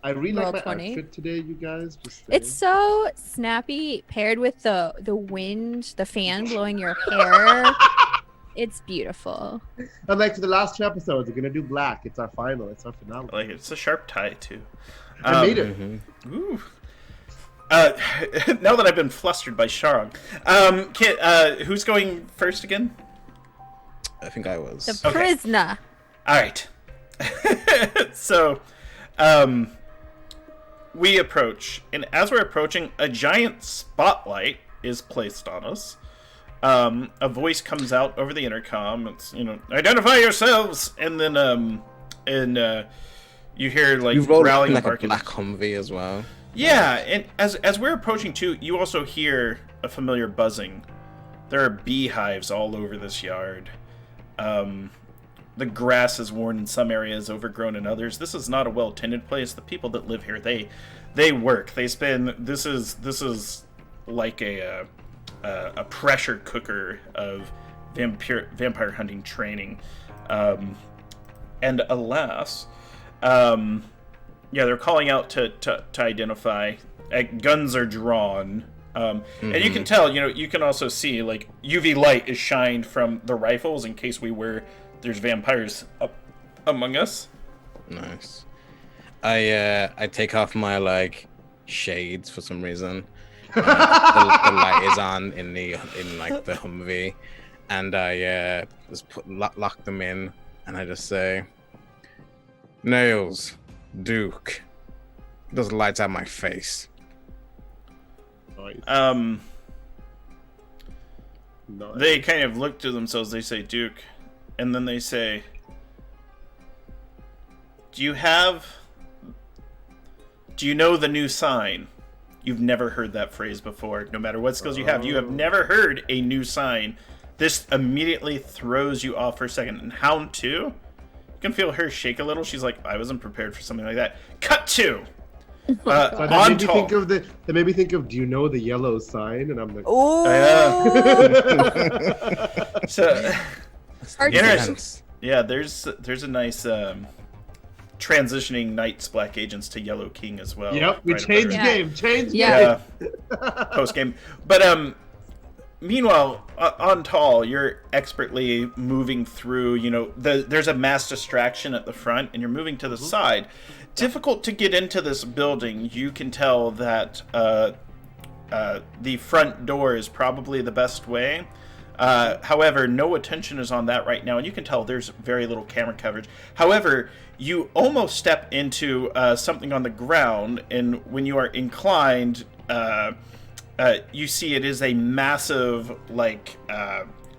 I really Roll like my 20. outfit today, you guys. Just It's so snappy, paired with the wind, the fan blowing your hair. It's beautiful. And like for the last 2 episodes, we're gonna do black. It's our final. It's our finale. Like, it's a sharp tie, too. I made it. Ooh. Now that I've been flustered by Sharong, who's going first again? I think I was. The prisoner. All right. So, we approach, and as we're approaching, a giant spotlight is placed on us. A voice comes out over the intercom. It's identify yourselves, and then you hear like You rolled growling like and a barking. black Humvee as well. Yeah, and as we're approaching too, you also hear a familiar buzzing. There are beehives all over this yard. The grass is worn in some areas, overgrown in others. This is not a well-tended place. The people that live here, they work. They spend. This is like a pressure cooker of vampire hunting training. And alas, they're calling out to identify. Guns are drawn. And you can tell, you can also see like UV light is shined from the rifles in case there's vampires up among us. Nice. I take off my like shades for some reason. The light is on in like the Humvee, and I just lock them in, and I just say, "Nails, Duke, those lights out my face." Nice. They kind of look to themselves. They say, "Duke," and then they say, Do you know the new sign? You've never heard that phrase before. No matter what skills you have never heard a new sign. This immediately throws you off for a second. And Hound too? You can feel her shake a little. She's like, I wasn't prepared for something like that. Cut to! So that made me think of, do you know the yellow sign? And I'm like, So, Artistic. yeah, there's a nice transitioning Knights Black Agents to Yellow King as well. yep, we right up changed there. game. Changed Yeah. game. Post game. But meanwhile, on Tall, you're expertly moving through. There's a mass distraction at the front, and you're moving to the side. Difficult to get into this building. You can tell that the front door is probably the best way. However, no attention is on that right now, and you can tell there's very little camera coverage. However, you almost step into something on the ground, and when you are inclined, you see it is a massive, like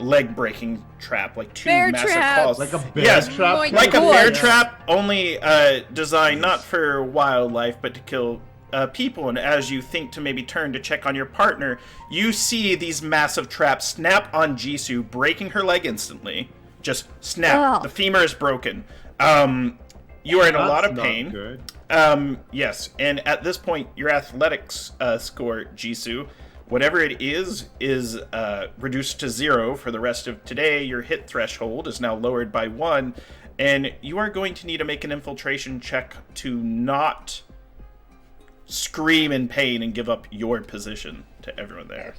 leg breaking trap, like two Bear massive trap! claws. Like a bear Yes, trap. Like like a God. bear trap, only designed not for wildlife, but to kill people. And as you think to maybe turn to check on your partner, you see these massive traps snap on Jisoo, breaking her leg instantly. Just snap. Ugh. The femur is broken. You are in a lot of That's pain. not good. Yes, and at this point, your athletics score, Jisoo, whatever it is reduced to 0 for the rest of today. Your hit threshold is now lowered by 1, and you are going to need to make an infiltration check to not scream in pain and give up your position to everyone there.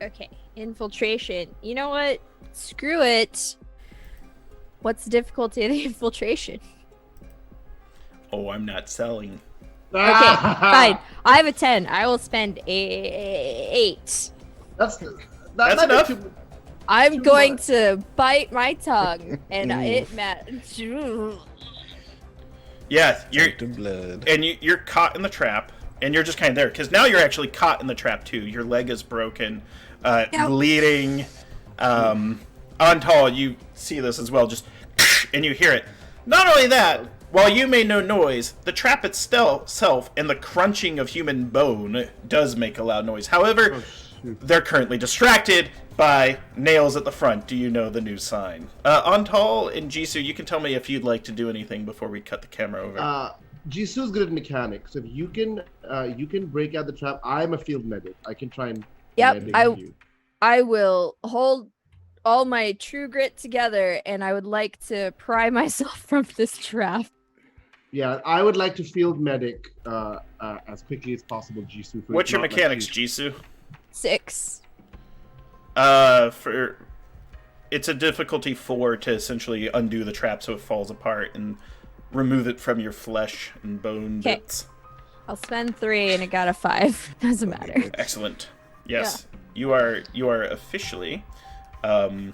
Okay. Infiltration. You know what? Screw it. What's the difficulty of the infiltration? Oh, I'm not selling. Okay, fine. I have a 10. I will spend 8. That's That's enough. I'm Too going much. to bite my tongue, and it matters. Yeah, you're To blood. and you're caught in the trap, and you're just kind of there because now you're actually caught in the trap too. Your leg is broken, bleeding. Until you see this as well, just and you hear it. Not only that, while you made no noise, the trap itself and the crunching of human bone does make a loud noise. However, they're currently distracted by nails at the front. Do you know the new sign? Antal and Jisoo, you can tell me if you'd like to do anything before we cut the camera over. Jisoo's good at mechanics. So if you can break out the trap, I'm a field medic. I can try and Yep, medic you. I will hold all my true grit together, and I would like to pry myself from this trap. Yeah, I would like to field medic as quickly as possible, Jisoo. What's your mechanics, Jisoo? 6. It's a difficulty 4 to essentially undo the trap so it falls apart and remove it from your flesh and bone bits. I'll spend 3, and it got a 5. Doesn't matter. Excellent. Yes, you are officially. Fuck,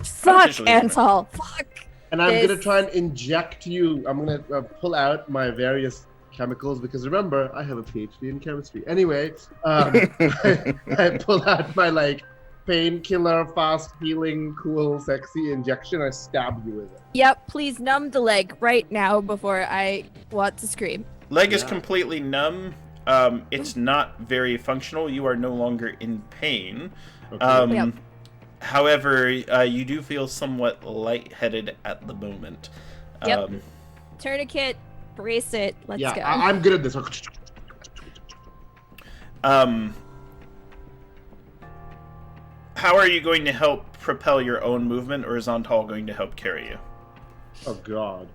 officially Antal. Fuck. And I'm This- gonna try and inject you. I'm gonna pull out my various chemicals because remember, I have a PhD in chemistry. Anyway, I pull out my painkiller, fast healing, cool, sexy injection. I stab you with it. Yep, please numb the leg right now before I want to scream. Leg is Yeah. completely numb. It's not very functional. You are no longer in pain. Okay. Yep. However, you do feel somewhat lightheaded at the moment. Yep. Tourniquet, brace it. Let's yeah, go. I'm good at this. How are you going to help propel your own movement, or is Antal going to help carry you? Oh God.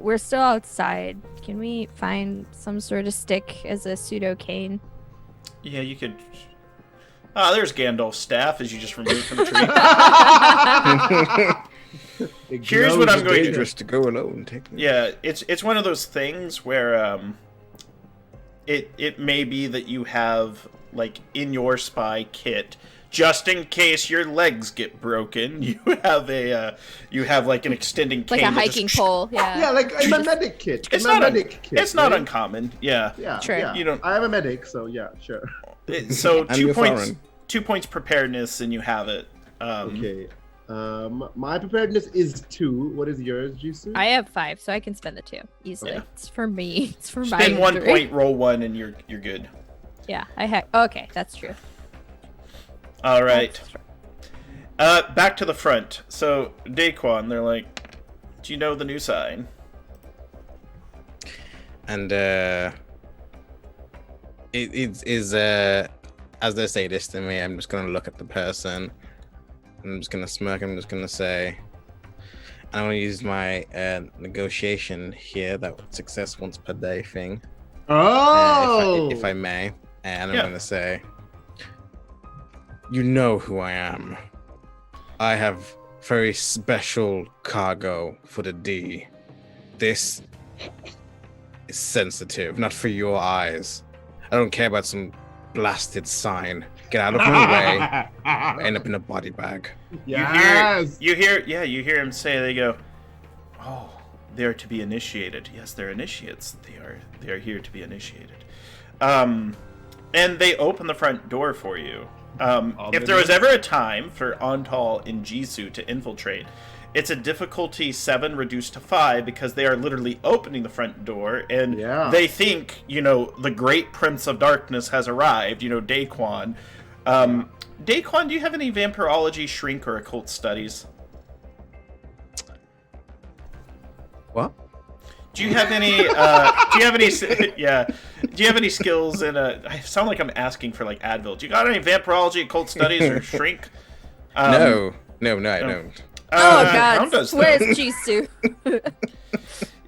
We're still outside. Can we find some sort of stick as a pseudo cane? Yeah, you could. Ah, there's Gandalf's staff as you just removed from the tree. Here's what I'm going to do. Dangerous to go alone. Take me. Yeah, it's one of those things where it may be that you have in your spy kit, just in case your legs get broken, you have an extending cane, Like a that hiking just, pole, yeah. Yeah, like in my medic kit. It's in my not medic kit. it's not right? uncommon. Yeah. Yeah, Sure. yeah. You don't- I am a medic, so yeah, sure. So And 2 you're points. foreign. 2 points preparedness, and you have it. Okay. My preparedness is 2. What is yours, Jisoo? I have 5, so I can spend the 2 easily. Yeah. It's for me. It's for my Spend 1 injury. point, roll 1, and you're good. Yeah, okay, that's true. All right. That's true. Back to the front. So Daquan, they're like, "Do you know the new sign?" And it is as they say this to me, I'm just gonna look at the person. I'm just gonna smirk. I'm just gonna say, I'm gonna use my negotiation here, that success once per day thing. Oh! If I may, and I'm Yeah. gonna say, you know who I am. I have very special cargo for the D. This is sensitive, not for your eyes. I don't care about some blasted sign. Get out of my way. End up in a body bag. Yes! You hear him say, they go, "Oh, they're to be initiated." Yes, they're initiates. They are here to be initiated. And they open the front door for you. If there was ever a time for Antal and Jisoo to infiltrate, it's a difficulty 7 reduced to 5 because they are literally opening the front door and they think, the great Prince of Darkness has arrived, Daquan. Daquan, do you have any vampirology, shrink, or occult studies? What? Do you have any? Yeah. Do you have any skills in a? I sound like I'm asking for like Advil. Do you got any vampirology, occult studies, or shrink? No, I don't. God, where's Jisoo?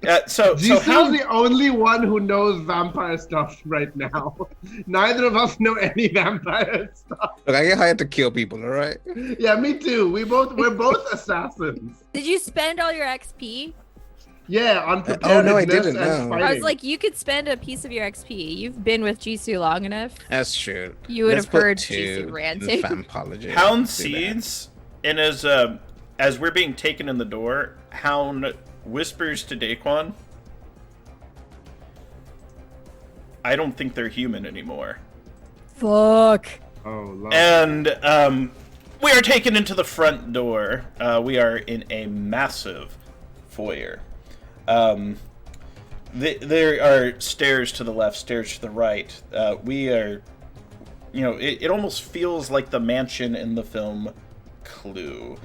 Jisoo's Hound... the only one who knows vampire stuff right now. Neither of us know any vampire stuff. Look, I get hired to kill people, all right? Yeah, me too. We're both assassins. Did you spend all your XP? Yeah, on preparedness. No, I didn't. And No. I was like, you could spend a piece of your XP. You've been with Jisoo long enough. That's true. You would Let's have put heard 2 Jisoo in ranting. Vampology. Hound sees, and as we're being taken in the door, Hound whispers to Daquan, I don't think they're human anymore. Fuck. Oh, Lord. And we are taken into the front door. We are in a massive foyer. There are stairs to the left, stairs to the right. We are, it almost feels like the mansion in the film Clue.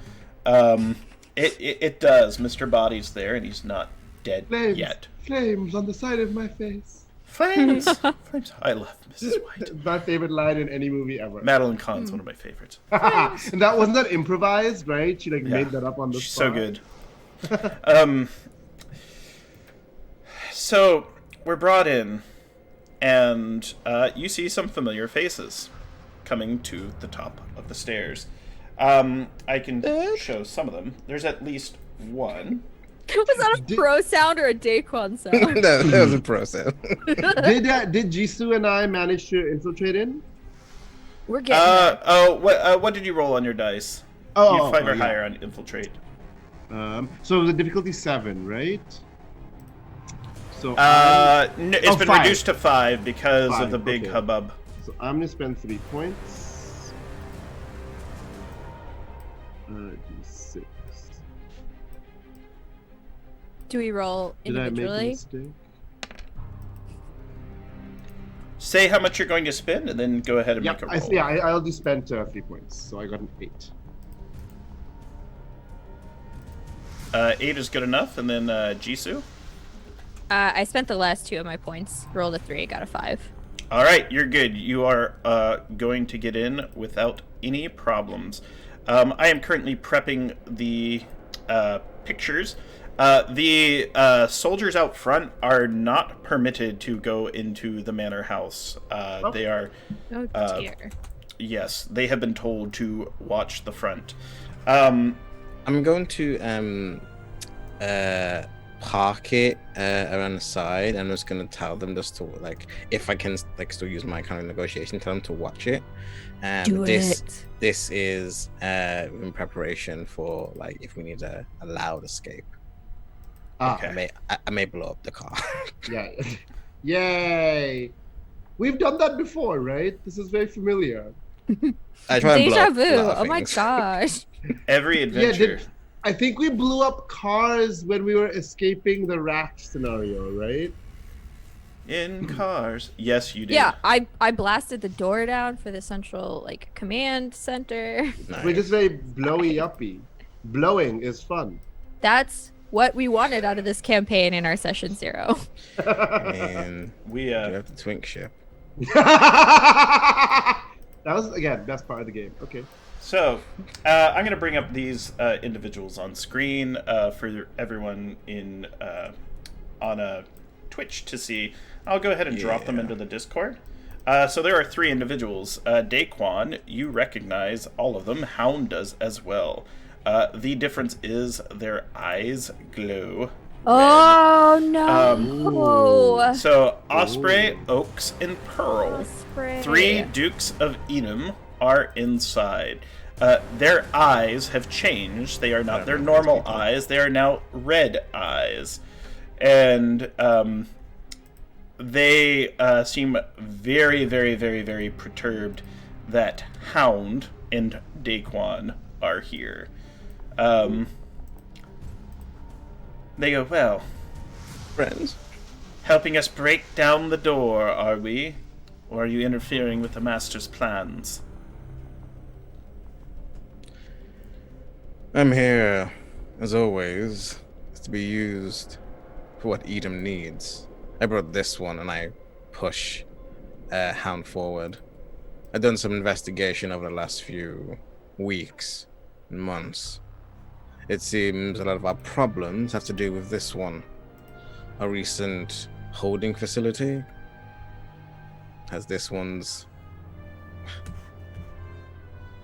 It does. Mr. Body's there, and he's not dead yet. Flames on the side of my face. Flames! Flames. I love Mrs. White. My favorite line in any movie ever. Madeline Kahn's one of my favorites. And that wasn't that improvised, right? She made that up on the spot. So good. So we're brought in, and you see some familiar faces coming to the top of the stairs. I can show some of them. There's at least one. Was that a pro sound or a Daquan sound? No, that was a pro sound. Did Jisoo and I manage to infiltrate in? We're getting there. What did you roll on your dice? Oh, you have 5 or higher on infiltrate. So the difficulty 7, right? So it's been 5. reduced to 5 because 5, of the big okay. hubbub. So I'm gonna spend 3 points. D6. Do we roll Did I make a individually? mistake? Say how much you're going to spend, and then go ahead and make a roll. I already spent 3 points, so I got an 8. 8 is good enough, and then Jisoo. I spent the last 2 of my points. Rolled a 3, got a 5. All right, you're good. You are going to get in without any problems. I am currently prepping the pictures. The soldiers out front are not permitted to go into the manor house. They are. Oh dear. Yes, they have been told to watch the front. I'm going to park it around the side. I'm just going to tell them just to if I can still use my kind of negotiation, tell them to watch it. Do this it. This is in preparation for if we need a loud escape. Okay. I may blow up the car. Yeah. Yay! We've done that before, right? This is very familiar. I try and blow Deja up a vu. lot of Oh my things. gosh. Every adventure. I think we blew up cars when we were escaping the rat scenario, right? In cars. Yes, you did. Yeah, I blasted the door down for the central command center. Nice. We're just very blowy uppy. Blowing is fun. That's what we wanted out of this campaign in our session 0. And We do you have the twink ship? That was, again, best part of the game. Okay. So, I'm going to bring up these individuals on screen for everyone on a Twitch to see. I'll go ahead and drop them into the Discord. So there are 3 individuals. Daquan, you recognize all of them. Hound does as well. The difference is their eyes glow. Oh no! So Osprey, Oaks, and Pearl, Osprey. 3 Dukes of Edom, are inside. Their eyes have changed. They are not their normal eyes. They are now red eyes. And they seem very, very, very, very perturbed that Hound and Daquan are here. They go, well, Friends? helping us break down the door, are we? Or are you interfering with the Master's plans? I'm here, as always, to be used for what Edom needs. I brought this one and I push Hound forward. I've done some investigation over the last few weeks and months. It seems a lot of our problems have to do with this one. A recent holding facility has this one's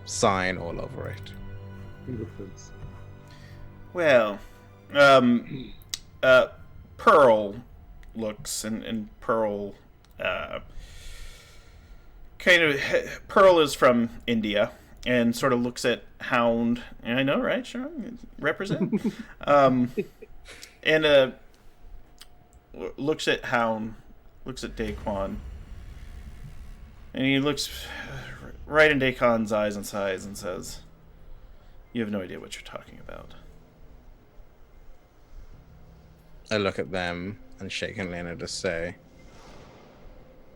sign all over it. Fingerprints. Well, Pearl looks, and Pearl, Pearl is from India, and sort of looks at Hound, and I know, right, sure, represent, and looks at Hound, looks at Daquan, and he looks right in Daquan's eyes and sighs and says, "You have no idea what you're talking about." I look at them and shakenly and I just say,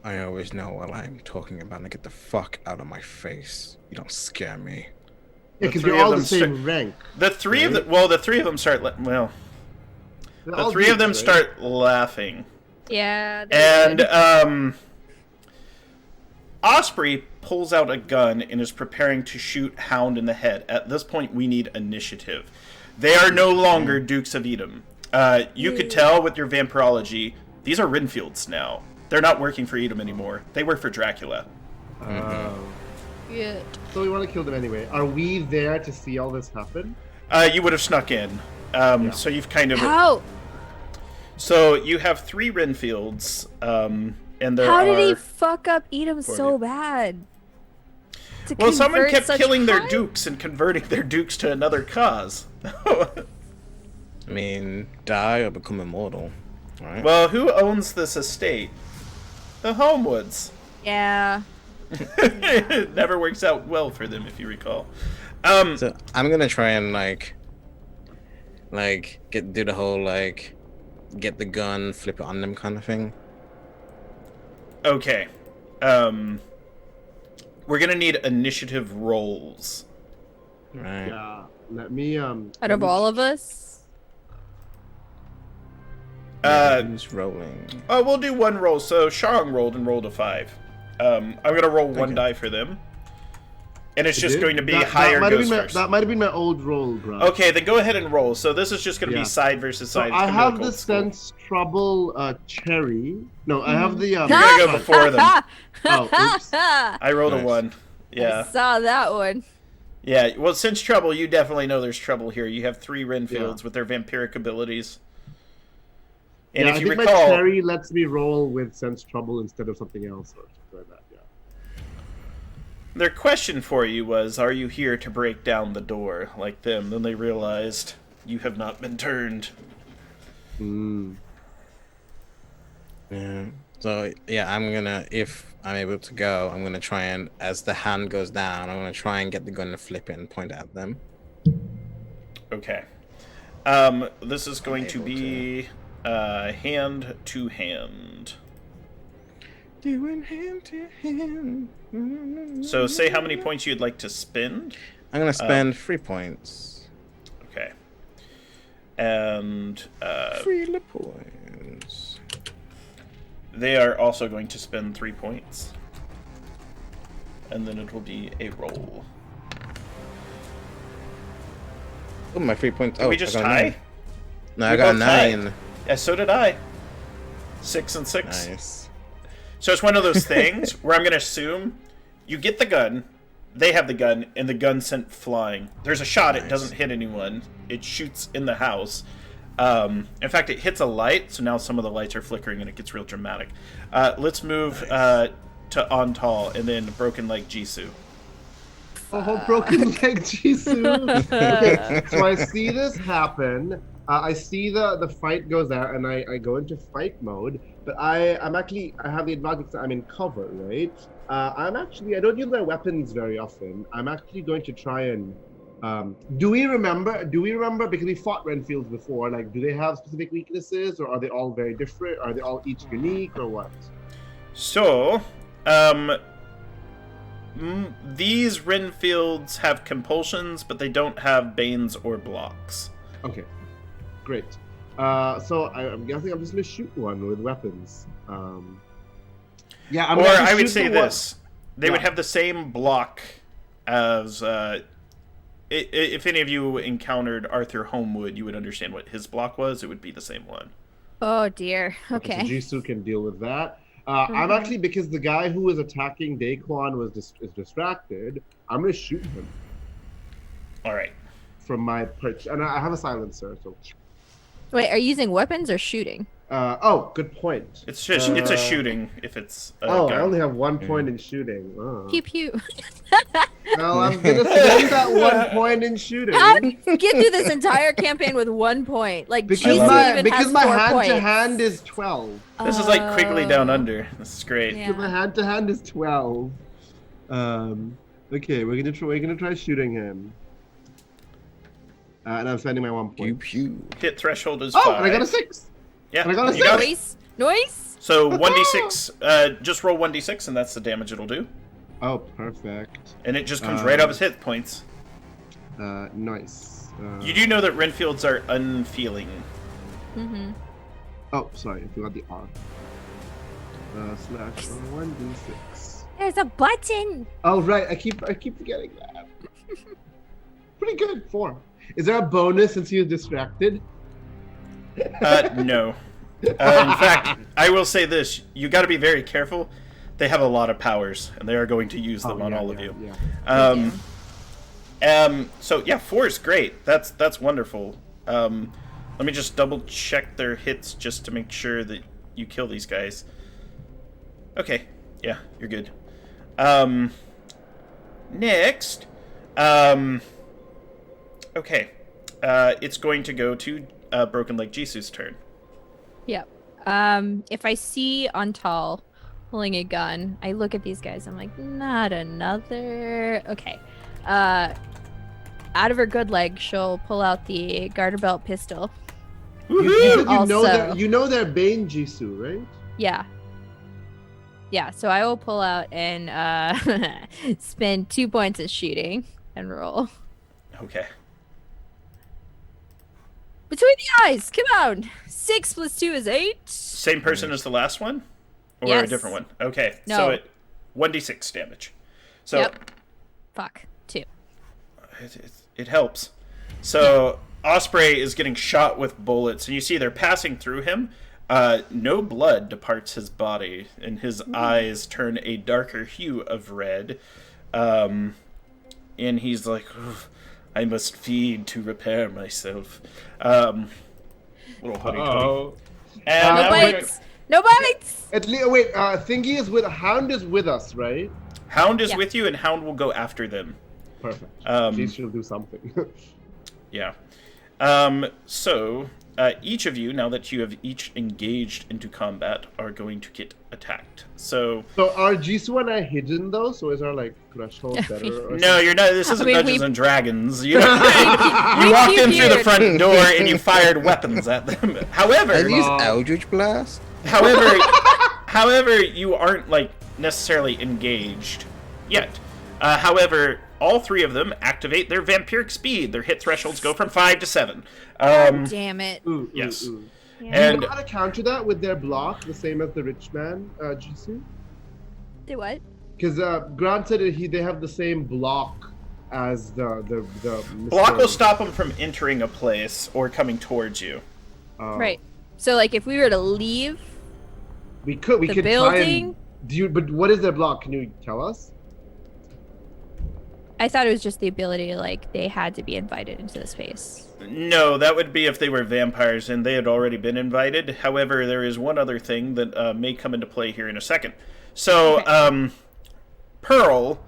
I always know what I'm talking about and get the fuck out of my face. You don't scare me. Yeah, because three you're of all the them same rank. The three of them start. The three of them start laughing, Yeah. and Osprey pulls out a gun and is preparing to shoot Hound in the head. At this point, we need initiative. They are no longer Dukes of Edom. You could tell with your vampirology, these are Renfields now. They're not working for Edom anymore. They work for Dracula. Good. So we want to kill them anyway. Are we there to see all this happen? You would have snuck in. So you've kind of... How? So you have 3 Renfields, and there How are... did he fuck up Edom so bad? Well, someone convert kept such killing their crime? dukes and converting their dukes to another cause. I mean, die or become immortal, right? Well, who owns this estate? The Holmwoods. Yeah. It never works out well for them, if you recall. So I'm gonna try and do the whole get the gun, flip it on them kind of thing. Okay. We're gonna need initiative rolls. Right. Yeah. Let me Out of all of us? Who's rolling? Oh, we'll do one roll. So Shang rolled and rolled a 5. I'm gonna roll one die for them, and it's just going to be higher goes first. That might have been my old roll, bro. Okay, then go ahead and roll. So this is just going to be side versus side. So I have the Sense Trouble cherry. No, I have the. You're gonna go before them. Oh, oops. I rolled a Nice. 1. Yeah. I saw that one. Yeah. Well, since trouble, you definitely know there's trouble here. You have 3 Renfields with their vampiric abilities. And Yeah, if you I think recall, my cherry lets me roll with Sense Trouble instead of something else or something like that. Yeah. their question for you was, "Are you here to break down the door like them?" Then they realized you have not been turned. Yeah. So yeah, I'm gonna, if I'm able to go, I'm gonna try and, as the hand goes down, I'm gonna try and get the gun to flip it and point it at them. Okay. This is going to be hand to hand. Doing hand to hand. So say how many points you'd like to spend. I'm gonna spend 3 points. Okay. And 3 points. they are also going to spend 3 points. And then it will be a roll. Oh, my 3 points. Did Oh, we just I got a tie? 9. No, I We got a both tied. 9. Yeah, so did I. 6 and 6. Nice. So it's one of those things where I'm going to assume you get the gun, they have the gun, and the gun sent flying. There's a shot, it doesn't hit anyone. It shoots in the house. In fact, it hits a light, so now some of the lights are flickering and it gets real dramatic. Let's move to Antal and then Broken Leg Jisoo. Oh, broken leg, Jesus. Okay, so I see this happen. I see the fight goes there, and I go into fight mode. But I have the advantage that I'm in cover, right? I don't use my weapons very often. I'm actually going to try and. Do we remember? Because we fought Renfields before. Like, do they have specific weaknesses, or are they all very different? Are they all each unique, or what? So, these Renfields have compulsions, but they don't have banes or blocks. Okay, great. So I'm guessing I'm just gonna shoot one with weapons. Yeah, or I would say this: they would have the same block as. If any of you encountered Arthur Holmwood, you would understand what his block was. It would be the same one. Oh dear. Okay. So Jisoo can deal with that. I'm actually, because the guy who was attacking Daquan is distracted, I'm going to shoot him. All right. From my perch. And I have a silencer, so... Wait, are you using weapons or shooting? Good point. It's just it's a shooting if it's a gun. I only have 1 point in shooting. Oh. Pew pew. Well, I'm going to spend that 1 point in shooting. How did you get through this entire campaign with 1 point? Like, because my hand-to-hand is 12. This is like Quigley Down Under. This is great. Yeah. My hand-to-hand is 12. Okay, we're gonna try shooting him. And I'm spending my 1 point. Pew pew. Hit threshold is 5. And I got a 6. Yeah, And I got a you got 6. it. Noise. So 1d6. Just roll 1d6, and that's the damage it'll do. Oh, perfect. And it just comes right off his hit points. Nice. You do know that Renfields are unfeeling. Mm-hmm. Oh, sorry, I forgot the R. Slash 1d6. There's a button. Oh right, I keep forgetting that. Pretty good. 4. Is there a bonus since he was distracted? No. In fact, I will say this: you got to be very careful. They have a lot of powers, and they are going to use them on all of you. Yeah. So yeah, 4 is great. That's wonderful. Let me just double check their hits just to make sure that you kill these guys. Okay, yeah, you're good. Next, okay, it's going to go to Broken Leg Jisoo's turn. Yep. If I see Untal pulling a gun, I look at these guys. I'm like, not another. Okay. Out of her good leg, she'll pull out the garter belt pistol. You Also- know their Bane Jisoo, right? Yeah. Yeah, so I will pull out and spend 2 points of shooting and roll. Okay. Between the eyes, come on! 6 plus 2 is 8. Same person as the last one? Or a Yes. different one? Okay. No. So it 1d6 damage. So Yep. Fuck. 2. it helps. So Osprey is getting shot with bullets, and you see they're passing through him. No blood departs his body, and his eyes turn a darker hue of red. And he's like, I must feed to repair myself. Little honeycomb. And No now we're- bites! No bites! Wait, Thingy is with Hound is with us, right? Hound is Yeah. with you, and Hound will go after them. Perfect. Um, She should do something. Yeah. So, each of you, now that you have each engaged into combat, are going to get attacked. So, So are Jisoo and I hidden though? So is our like threshold better? Or no, you're not. This isn't mean, Dungeons we- and Dragons. You, you walked in through the front door and you fired weapons at them. However, Are these Eldritch Blast? however, you aren't like necessarily engaged yet. However, all 3 of them activate their vampiric speed. Their hit thresholds go from 5 to 7. Damn it. Yes. Do you And know how to counter that with their block, the same as the rich man, Jisoo? Do what? Because Grant said that they have the same block as the block will Mr. stop them from entering a place or coming towards you. Right. So, like, if we were to leave We could the try and building, but what is their block? Can you tell us? I thought it was just the ability, like, they had to be invited into the space. No, that would be if they were vampires and they had already been invited. However, there is one other thing that may come into play here in a second. So, Okay. Pearl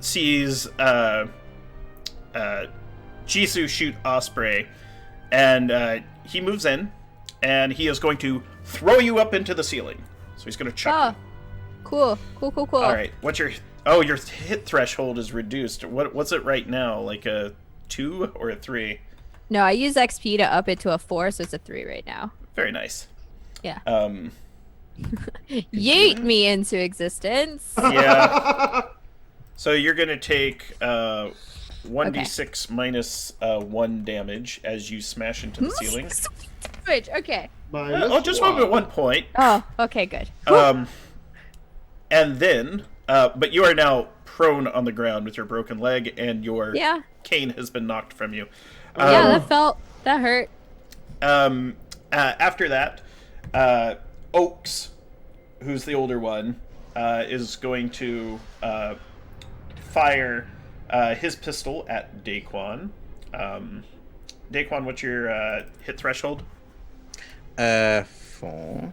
sees Jisoo shoot Osprey, and he moves in, and he is going to throw you up into the ceiling. So he's going to chuck you. Cool. All right. What's your... Oh, your hit threshold is reduced. What's it right now? Like a 2 or a 3? No, I use XP to up it to a 4, so it's a 3 right now. Very nice. Yeah. Yeet me into existence. Yeah. So you're going to take 1d6 minus 1 damage as you smash into the ceiling. Okay. Just move at 1 point. Oh, okay, good. And then, but you are now prone on the ground with your broken leg, and your cane has been knocked from you. Yeah, that hurt. After that, Oaks, who's the older one, is going to fire his pistol at Daquan. Daquan, what's your hit threshold? 4.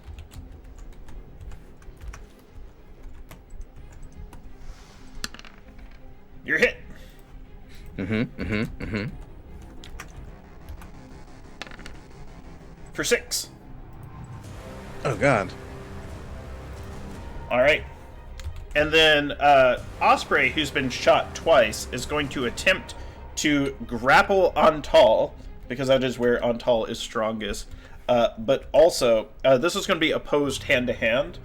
You're hit. For 6. Oh God. All right. And then Osprey, who's been shot twice, is going to attempt to grapple Antal, because that is where Antal is strongest. But also, this is going to be opposed hand-to-hand.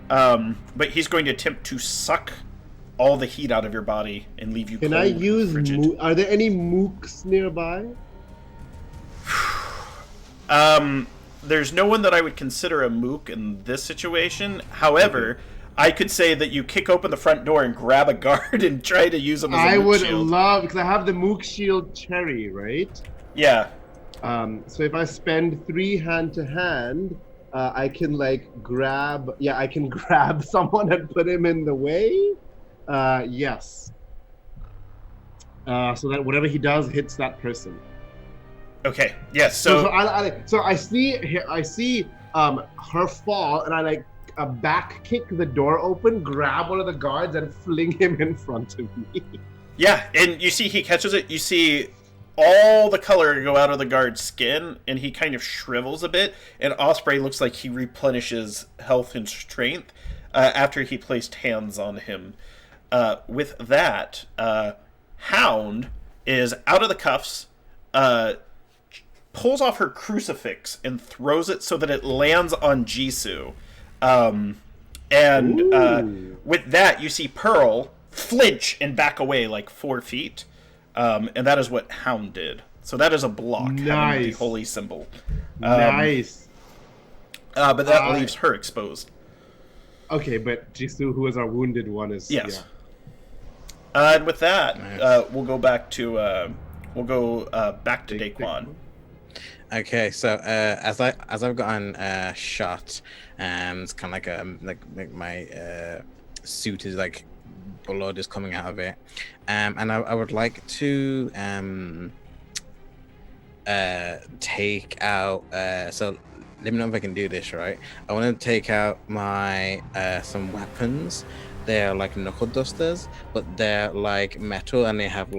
But he's going to attempt to suck all the heat out of your body and leave you cold. Can I use... frigid. Are there any mooks nearby? There's no one that I would consider a mook in this situation. However, I could say that you kick open the front door and grab a guard and try to use them as a mook shield. Love, because I have the mook shield cherry, right? Yeah. So if I spend 3 hand-to-hand, I can grab... Yeah, I can grab someone and put him in the way. Yes. So that whatever he does hits that person. Okay. Yes. So I see her fall, and I back kick the door open, grab one of the guards, and fling him in front of me. Yeah, and you see he catches it. You see all the color go out of the guard's skin, and he kind of shrivels a bit. And Osprey looks like he replenishes health and strength after he placed hands on him. With that, Hound is out of the cuffs, pulls off her crucifix and throws it so that it lands on Jisoo. With that, you see Pearl flinch and back away like 4 feet. And that is what Hound did. So that is a block, having the holy symbol. Nice. But that leaves her exposed. Okay, but Jisoo, who is our wounded one, is... Yes. Yeah. And with that, we'll go back to back to Daquan. Okay, so as I've gotten shot, it's kind of like my suit is blood is coming out of it, and I would like to take out. So let me know if I can do this right. I want to take out my some weapons. They're like knuckle dusters, but they're like metal, and they have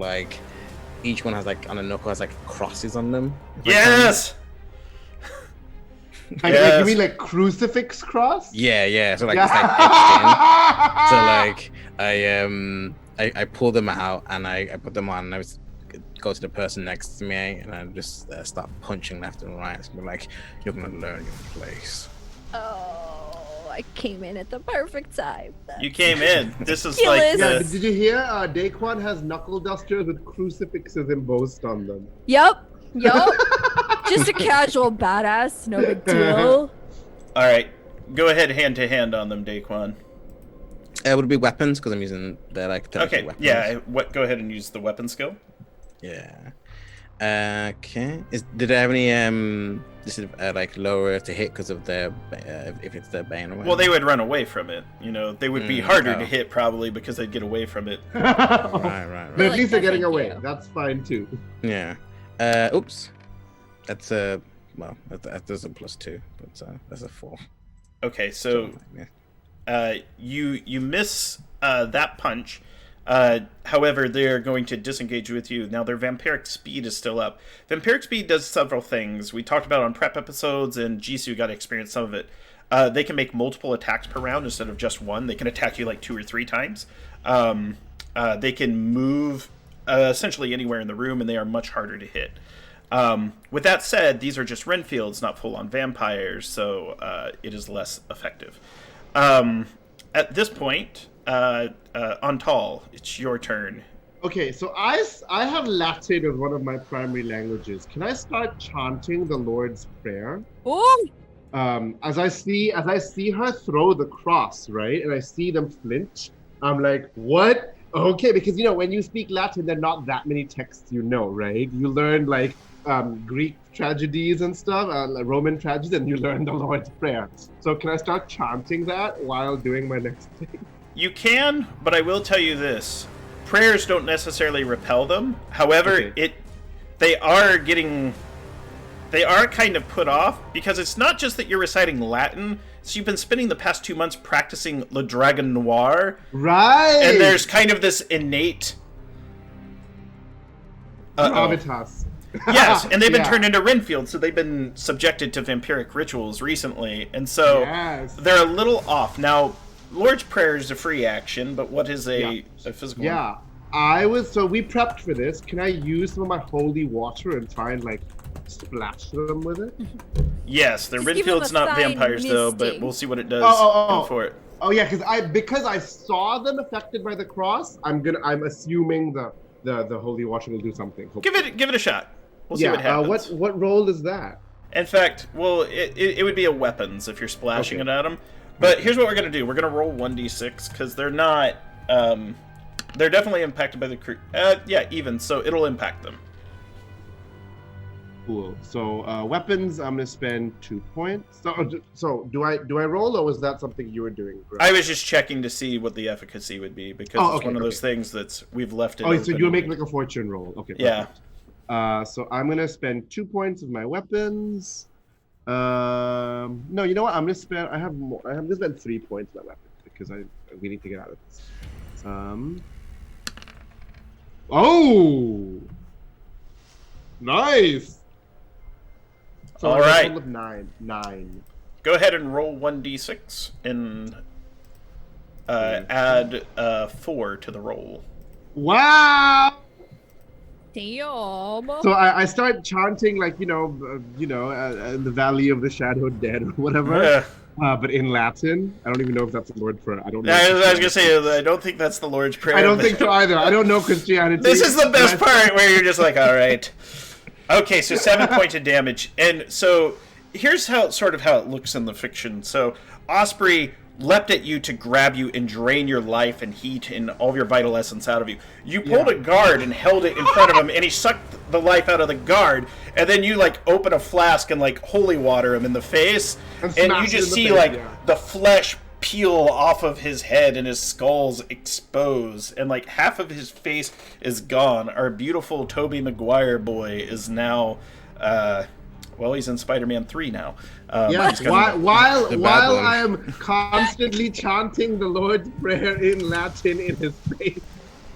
each one has on a knuckle has crosses on them. Yes. Yes. You mean crucifix cross? Yeah. So it's etched in. So I pull them out and I put them on. And I go to the person next to me and I just start punching left and right. So you're gonna learn your place. Oh, I came in at the perfect time. You came in. This is Did you hear? Daquan has knuckle dusters with crucifixes embossed on them. Yup. Just a casual badass, no big deal. All right, go ahead hand to hand on them, Daquan. It would be weapons because I'm using the Okay, weapons. yeah. Go ahead and use the weapon skill. Yeah. Okay. Did I have any lower to hit because of the if it's the bane or whatever? Well, they would run away from it. They would be harder to hit probably because they'd get away from it. Right. But at least they're getting away. That's fine too. Yeah. Oops. That's that's a +2, but that's a 4. Okay, so you miss that punch, However, they're going to disengage with you. Now, their vampiric speed is still up. Vampiric speed does several things. We talked about on prep episodes, and Jisoo got to experience some of it. They can make multiple attacks per round instead of just one. They can attack you like 2 or 3 times. They can move essentially anywhere in the room, and they are much harder to hit. With that said, these are just Renfields, not full-on vampires, so it is less effective. At this point, Antal, it's your turn. Okay, so I have Latin as one of my primary languages. Can I start chanting the Lord's Prayer? Oh! As I see her throw the cross, right, and I see them flinch, I'm like, what? Okay, because when you speak Latin, there are not that many texts right? You learn like Greek tragedies and stuff, Roman tragedies, and you learn the Lord's Prayer. So can I start chanting that while doing my next thing? You can, but I will tell you this: prayers don't necessarily repel them. However, they are kind of put off, because it's not just that you're reciting Latin. So you've been spending the past 2 months practicing Le Dragon Noir. Right! And there's kind of this innate... Gravitas. Yes, and they've been turned into Renfield, so they've been subjected to vampiric rituals recently. And so they're a little off. Now, Lord's Prayer is a free action, but what is a physical one? So we prepped for this. Can I use some of my holy water and try and splash them with it? Yes, the Renfield's not vampires though, but we'll see what it does. Go for it. Oh yeah, because I saw them affected by the cross. I'm assuming the holy water will do something. Hopefully. Give it a shot. We'll see what happens. What role is that? In fact, well, it would be a weapons if you're splashing it at them. But here's what we're gonna do. We're gonna roll 1d6 because they're not. They're definitely impacted by the even, so it'll impact them. Cool. So weapons, I'm gonna spend 2 points. So do I roll, or was that something you were doing? I was just checking to see what the efficacy would be, because it's one of those things we've left it. Oh, so you're making a fortune roll. Okay. Yeah. So I'm gonna spend 2 points of my weapons. No, you know what? I'm gonna spend. I have more. I'm gonna spend 3 points of my weapons because we need to get out of this. Oh, nice. So all right. With 9. Go ahead and roll 1d6 and add 4 to the roll. Wow. Damn. So I start chanting the Valley of the Shadowed Dead or whatever, but in Latin. I don't even know if that's the Lord's Prayer. I don't know. I was gonna say I don't think that's the Lord's Prayer. I don't think so either. I don't know Christianity. This is the best part where you're just like, all right. Okay, so 7 points of damage, and so here's how it looks in the fiction. So Osprey leapt at you to grab you and drain your life and heat and all of your vital essence out of you. You pulled a guard and held it in front of him, and he sucked the life out of the guard, and then you open a flask and holy water him in the face, and you just see the flesh peel off of his head and his skull's exposed, and half of his face is gone. Our beautiful Tobey Maguire boy is now he's in Spider-Man 3 now. While I am constantly chanting the Lord's Prayer in Latin in his face.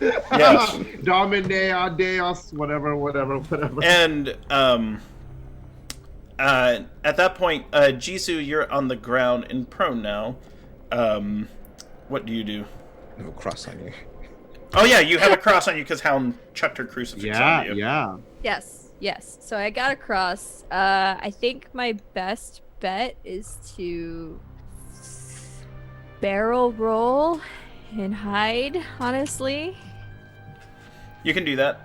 Yes. Domine Deus, whatever. And at that point, Jisoo, you're on the ground and prone now. What do you do? I have a cross on you. Oh yeah, you have a cross on you because Hound chucked her crucifix on you. Yeah. Yes. So I got a cross. I think my best bet is to barrel roll and hide, honestly. You can do that.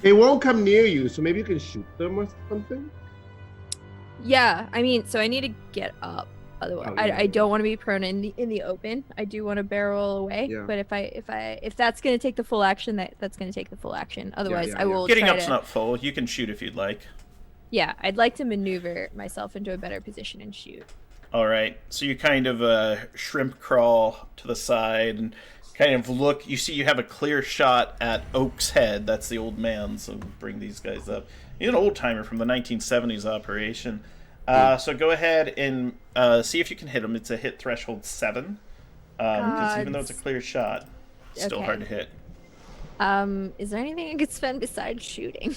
They won't come near you, so maybe you can shoot them or something? Yeah, so I need to get up. Otherwise, I don't want to be prone in the open. I do want to barrel away, but if that's going to take the full action, that's going to take the full action. Otherwise, I will. Getting up's not full. You can shoot if you'd like. Yeah, I'd like to maneuver myself into a better position and shoot. All right, so you kind of shrimp crawl to the side and kind of look. You see, you have a clear shot at Oak's head. That's the old man. So bring these guys up. He's an old timer from the 1970s operation. So go ahead and see if you can hit him. It's a hit threshold 7. Because even though it's a clear shot. Still hard to hit. Is there anything I could spend besides shooting?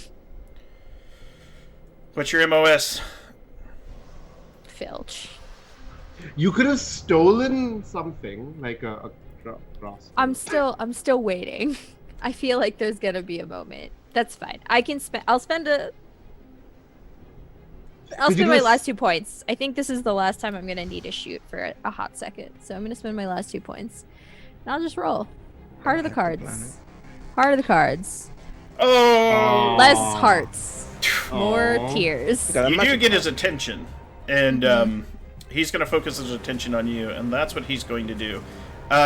What's your MOS? Filch. You could have stolen something like a cross. I'm still waiting. I feel like there's gonna be a moment. That's fine. I'll spend my last 2 points. I think this is the last time I'm gonna need to shoot for a hot second. So I'm gonna spend my last 2 points. And I'll just roll. Heart of the cards. Heart of the cards. Oh! Less hearts. More tears. You do get his attention. And he's going to focus his attention on you. And that's what he's going to do.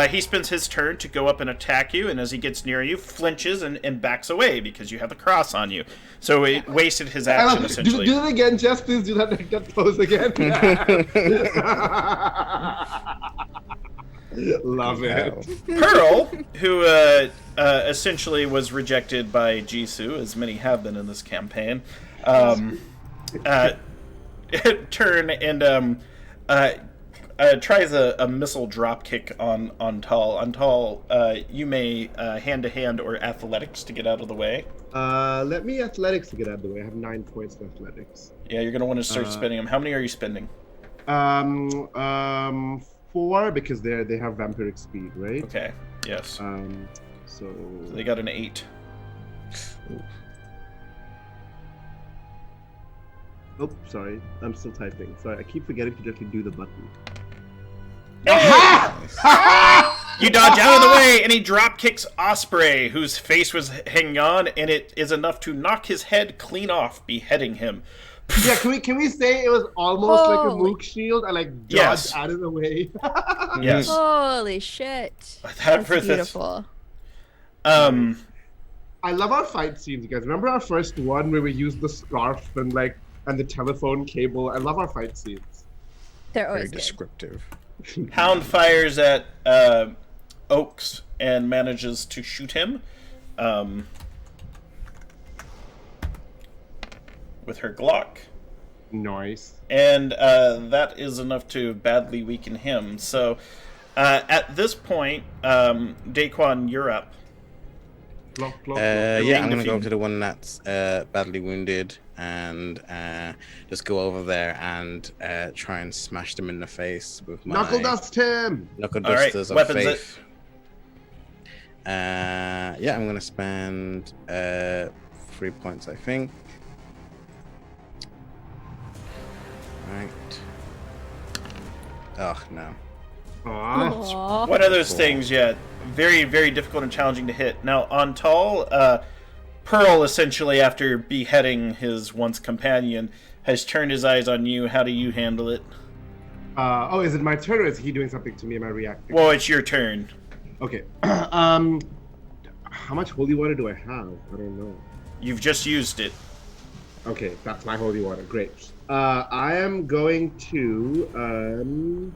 He spends his turn to go up and attack you. And as he gets near you, flinches and backs away because you have the cross on you. So it wasted his action, essentially. Do it again, Jess. Please do that pose again. Love it. Pearl, who essentially was rejected by Jisoo, as many have been in this campaign, turn and tries a missile drop kick on Tall. On Tall, you may hand-to-hand or athletics to get out of the way. Let me athletics to get out of the way. I have 9 points for athletics. Yeah, you're going to want to start spending them. How many are you spending? 4 because they have vampiric speed, right? Okay. Yes. So they got an 8. Ooh. Oh, sorry. I'm still typing. Sorry, I keep forgetting to just do the button. You dodge out of the way, and he drop kicks Osprey, whose face was hanging on, and it is enough to knock his head clean off, beheading him. Yeah, can we say it was almost like a mook shield? I dodged out of the way. Yes. Holy shit. That's beautiful. I love our fight scenes, you guys. Remember our first one where we used the scarf and the telephone cable? I love our fight scenes. They're always very descriptive. Hound fires at Oaks and manages to shoot him. With her Glock. Nice. And that is enough to badly weaken him. So, at this point, Daquan, you're up. Yeah, I'm going to go to the one that's badly wounded and just go over there and try and smash them in the face with my... Knuckle dust him! Knuckle dusters of weapons faith. Yeah, I'm going to spend 3 points, I think. Right. Oh, no. Aww. One of those things, yeah. Very, very difficult and challenging to hit. Now, on Tall, Pearl, essentially, after beheading his once companion, has turned his eyes on you. How do you handle it? Is it my turn, or is he doing something to me? Am I reacting? Well, it's your turn. Okay. How much holy water do I have? I don't know. You've just used it. Okay, that's my holy water. Great. I am going to...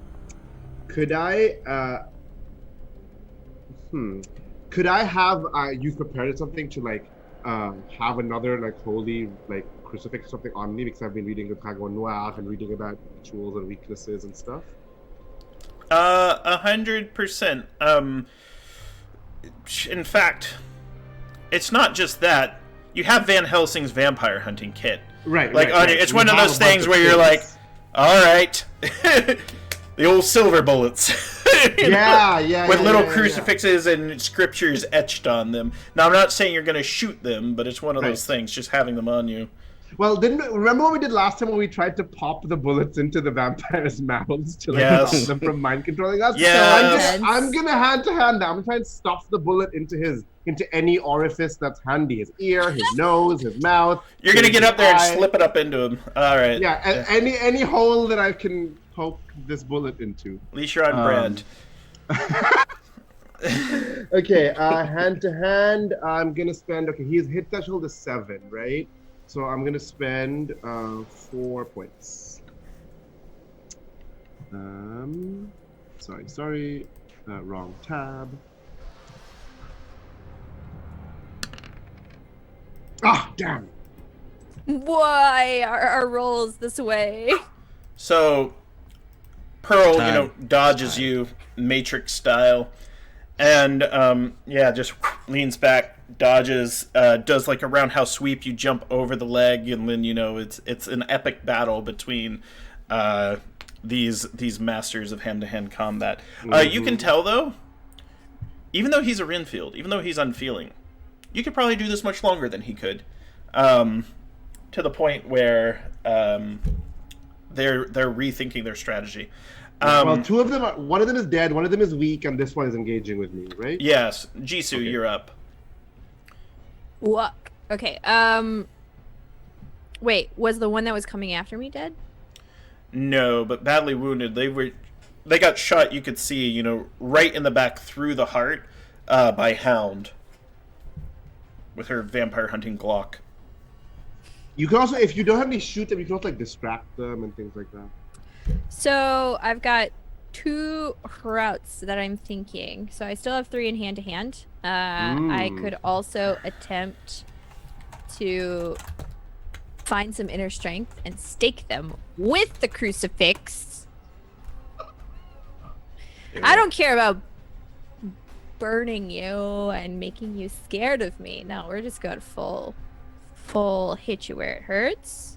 Could I have you prepared something to have another holy crucifix or something on me, because I've been reading the Dragon Noir and reading about rituals and weaknesses and stuff. 100%. In fact, it's not just that. You have Van Helsing's vampire hunting kit. Right. It's one of those things where you're like, all right. The old silver bullets. With little crucifixes and scriptures etched on them. Now, I'm not saying you're going to shoot them, but it's one of those things, just having them on you. Well, remember what we did last time when we tried to pop the bullets into the vampires' mouths to stop them from mind controlling us? Yeah. So I'm gonna hand to hand now. I'm gonna try and stuff the bullet into any orifice that's handy. His ear, his nose, his mouth. You're gonna get up there and slip it up into him. All right. Yeah, any hole that I can poke this bullet into. At least you're on brand. Okay, hand to hand, I'm gonna spend. Okay, his hit threshold is 7, right? So I'm gonna spend 4 points. Sorry, wrong tab. Ah, damn. Why are our rolls this way? So, Pearl, dodges you, Matrix style. And just leans back, dodges, does like a roundhouse sweep. You jump over the leg, and then it's an epic battle between these masters of hand-to-hand combat. You can tell though, even though he's a Renfield, even though he's unfeeling, you could probably do this much longer than he could, to the point where they're rethinking their strategy. Well, two of them one of them is dead, one of them is weak, and this one is engaging with me, right? Yes, Jisoo, Okay. you're up. What? Okay. Wait, was the one that was coming after me dead? No, but badly wounded. They got shot. You could see, right in the back through the heart, by Hound with her vampire hunting Glock. You can also, if you don't have any shoot them, you can also like distract them and things like that. So I've got 2 routes that I'm thinking. So I still have 3 in hand-to-hand. I could also attempt to find some inner strength and stake them with the crucifix. I don't care about burning you and making you scared of me. No, we're just going full hit you where it hurts.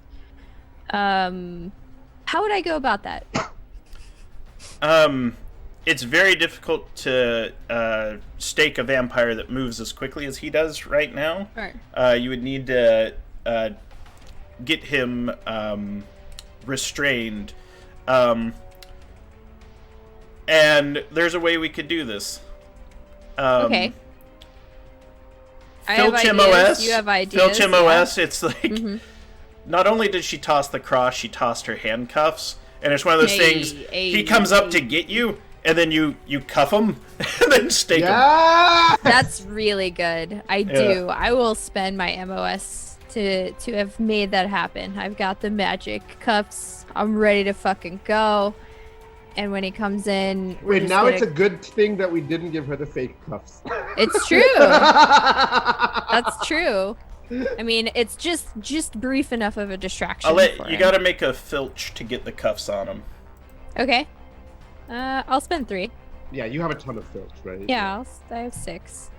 How would I go about that? It's very difficult to stake a vampire that moves as quickly as he does right now. Right. You would need to get him restrained. And there's a way we could do this. Okay. I have Filch ideas. MOS. You have ideas. Filch MOS. It's like, Mhm. not only did she toss the cross, she tossed her handcuffs. And it's one of those things, Hey, he comes up to get you, and then you cuff him, and then stake him. Yeah. That's really good. I do. I will spend my MOS to have made that happen. I've got the magic cuffs. I'm ready to fucking go. And when he comes in, we're Wait, just now gonna... it's a good thing that we didn't give her the fake cuffs. It's true. That's true. I mean, it's just brief enough of a distraction. For You him. gotta make a filch to get the cuffs on him. Okay. I'll spend 3. Yeah, you have a ton of filch, right? Yeah, I have 6.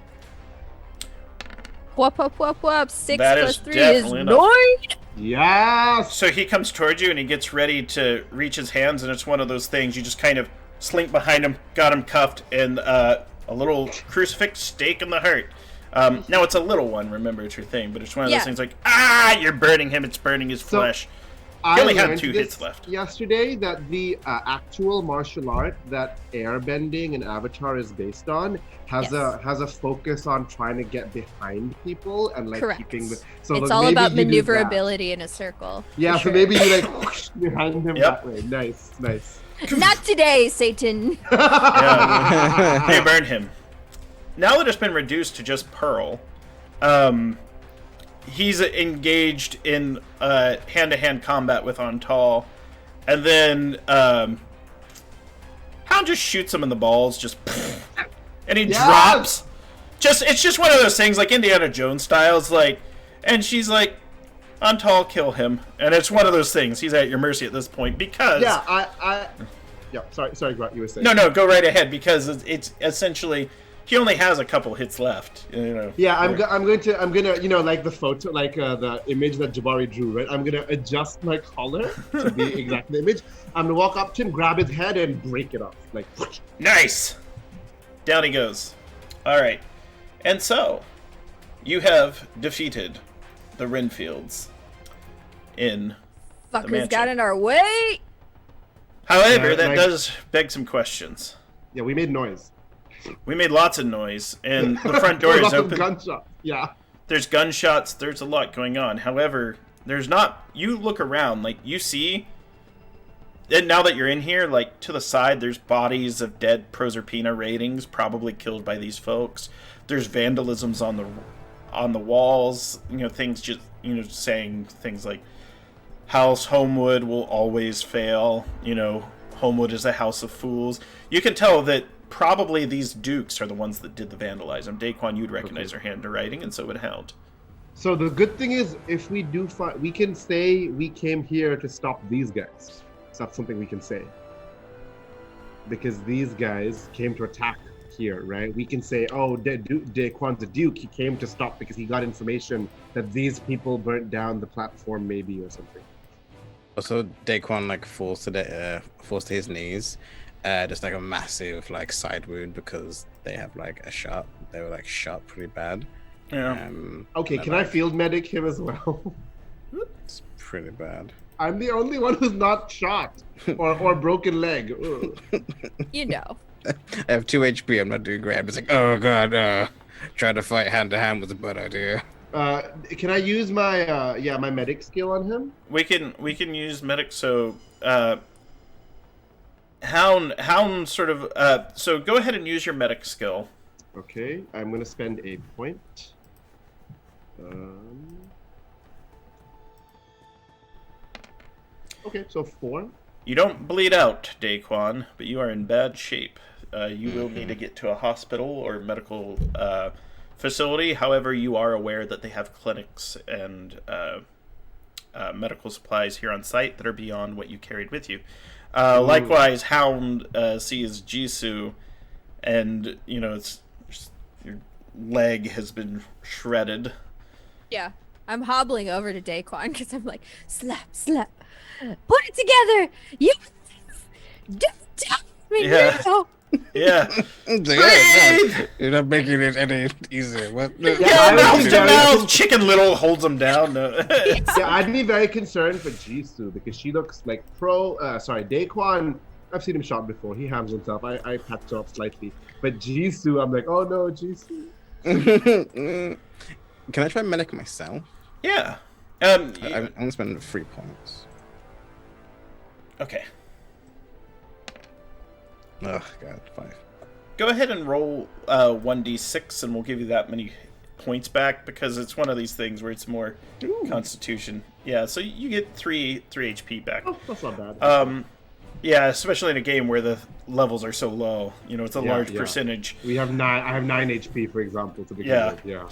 Whoop, whoop, whoop, whoop. 6 That plus is 3 is definitely 9. enough. Yes. So he comes towards you and he gets ready to reach his hands, and it's one of those things, you just kind of slink behind him, got him cuffed, and a little crucifix stake in the heart. Now it's a little one, remember, it's your thing, but it's one of those things like, you're burning him, it's burning his flesh. He only had 2 hits left. Yesterday, that the actual martial art that airbending and Avatar is based on has a focus on trying to get behind people and like Correct. keeping the. So It's like, all maybe about you do that. maneuverability in a circle. Yeah, for so sure. maybe you like whoosh behind him Yep. that way. Nice. Not today, Satan. Yeah. They burn him. Now that it's been reduced to just Pearl, he's engaged in hand-to-hand combat with Antal, and then Hound just shoots him in the balls, just, and he drops. It's just one of those things, like Indiana Jones styles, like, and she's like, Antal, kill him, and it's one of those things. He's at your mercy at this point because Sorry, Grant, you were saying. no, go right ahead, because it's essentially. He only has a couple hits left, Yeah, I'm gonna, like the photo, like the image that Jabari drew, right? I'm gonna adjust my collar to be exactly the image. I'm gonna walk up to him, grab his head, and break it off, like. Nice. Down he goes. All right, and so you have defeated the Renfields in the Fuckers mansion. got in our way. However, Yeah, that like- does beg some questions. Yeah, we made noise. We made lots of noise, and the front door is Lots of open. gunshots. Yeah. There's gunshots. There's a lot going on. However, there's not. You look around, like you see. And now that you're in here, like to the side, there's bodies of dead Proserpina ratings, probably killed by these folks. There's vandalisms on the walls. Things just saying things like, "House Holmwood will always fail." Holmwood is a house of fools. You can tell that. Probably these dukes are the ones that did the vandalizing. Daquan, you'd recognize their handwriting, and so would Hound. So the good thing is, if we do find, we can say we came here to stop these guys. So that's something we can say. Because these guys came to attack here, right? We can say, oh, Daquan's the Duke. He came to stop because he got information that these people burnt down the platform, maybe, or something. Also, Daquan like falls to his knees, just like a massive like side wound because they have like a shot. They were like shot pretty bad. Yeah. Okay, can I field medic him as well? It's pretty bad. I'm the only one who's not shot or broken leg. Ugh. You know. I have 2 HP. I'm not doing great. I'm just like, oh god, trying to fight hand to hand was a bad idea. Can I use my my medic skill on him? We can use medic. So Hound sort of so go ahead and use your medic skill. Okay, I'm gonna spend a point. Okay, so 4. You don't bleed out, Daquan, but you are in bad shape. You will need to get to a hospital or medical facility. However, you are aware that they have clinics and medical supplies here on site that are beyond what you carried with you. Likewise, Hound sees Jisoo, and it's your leg has been shredded. Yeah. I'm hobbling over to Daquan because I'm like, slap, slap. Put it together! You don't tell me now! Yeah. You're not making it any easier. What? Mouth to mouth. Chicken Little holds him down. No. Yeah, I'd be very concerned for Jisoo because she looks like Daquan. I've seen him shot before. He harms himself. I patched him up slightly. But Jisoo, I'm like, oh no, Jisoo. Can I try medic myself? Yeah. I'm gonna spend 3 points. Okay. Oh god, 5. Go ahead and roll 1d6, and we'll give you that many points back because it's one of these things where it's more Constitution. Yeah, so you get 3 HP back. Oh, that's not bad. Yeah, especially in a game where the levels are so low. It's a large percentage. We have 9. I have 9 HP, for example, to begin with. Yeah.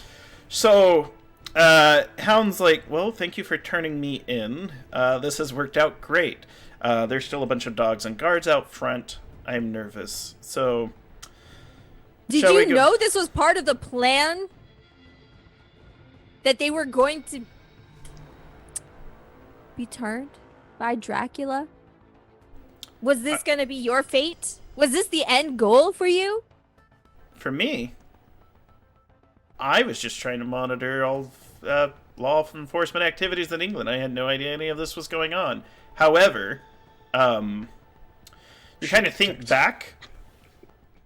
So, Hound's like, well, thank you for turning me in. This has worked out great. There's still a bunch of dogs and guards out front. I'm nervous. So, did you know this was part of the plan? That they were going to be turned by Dracula? Was this going to be your fate? Was this the end goal for you? For me, I was just trying to monitor all law enforcement activities in England. I had no idea any of this was going on. However, you kind of think back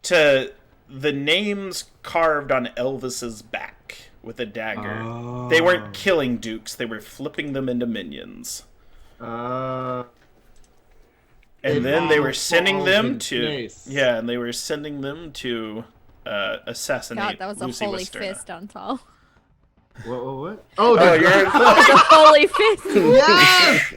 to the names carved on Elvis's back with a dagger. Oh. They weren't killing dukes; they were flipping them into minions. And then they were sending them to and they were sending them to assassinate. God, that was Lucy a holy Westerna. fist on Tal. What? Oh, you're A holy fist. Yes.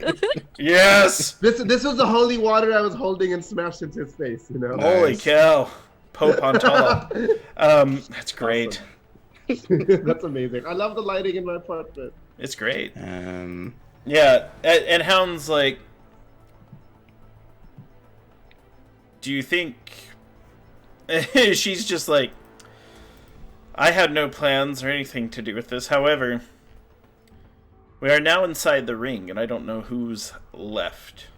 Yes. This was the holy water I was holding and smashed into his face. Holy cow, Pope on Tal. That's great. Awesome. That's amazing. I love the lighting in my apartment. It's great. Yeah, and Hound's like, do you think... She's just like, I had no plans or anything to do with this. However, we are now inside the ring, and I don't know who's left.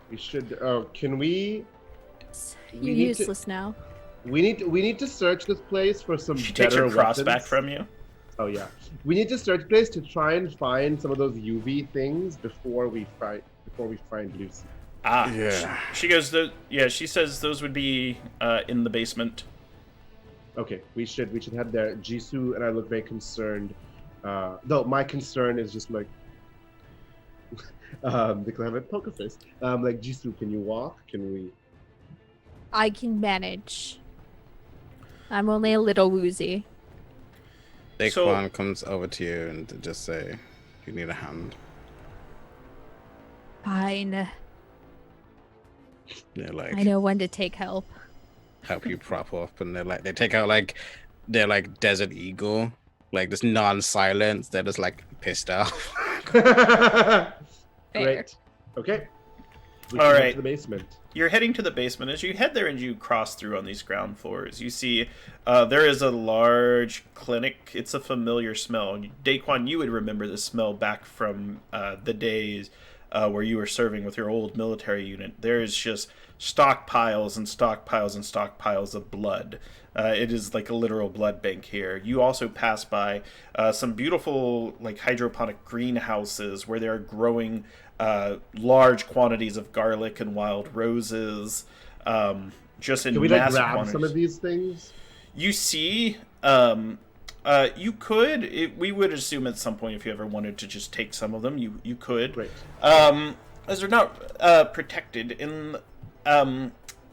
We should... can we... You're useless now. We need to search this place for some She better takes her cross weapons. back from you. Oh yeah. We need to search place to try and find some of those UV things before we find Lucy. Ah, yeah. She goes, she says those would be in the basement. Okay, we should head there. Jisoo and I look very concerned. Though my concern is just like because I have a poker face. Like, Jisoo, can you walk? Can we? I can manage. I'm only a little woozy. Daquan comes over to you and just say, you need a hand. Fine. They're like, I know when to take help. help you prop up, and they take out they're like Desert Eagle, like this non-silence. They're just like pissed off. Great. Okay. We All should head right. to the basement. You're heading to the basement. As you head there and you cross through on these ground floors, you see there is a large clinic. It's a familiar smell. Daquan, you would remember this smell back from the days where you were serving with your old military unit. There is just stockpiles and stockpiles and stockpiles of blood. It is like a literal blood bank here. You also pass by some beautiful like hydroponic greenhouses where they're growing large quantities of garlic and wild roses, just in Can we like massive grab quantities. some of these things? You see, you could. We would assume at some point if you ever wanted to just take some of them, you could. Great. As they're not protected.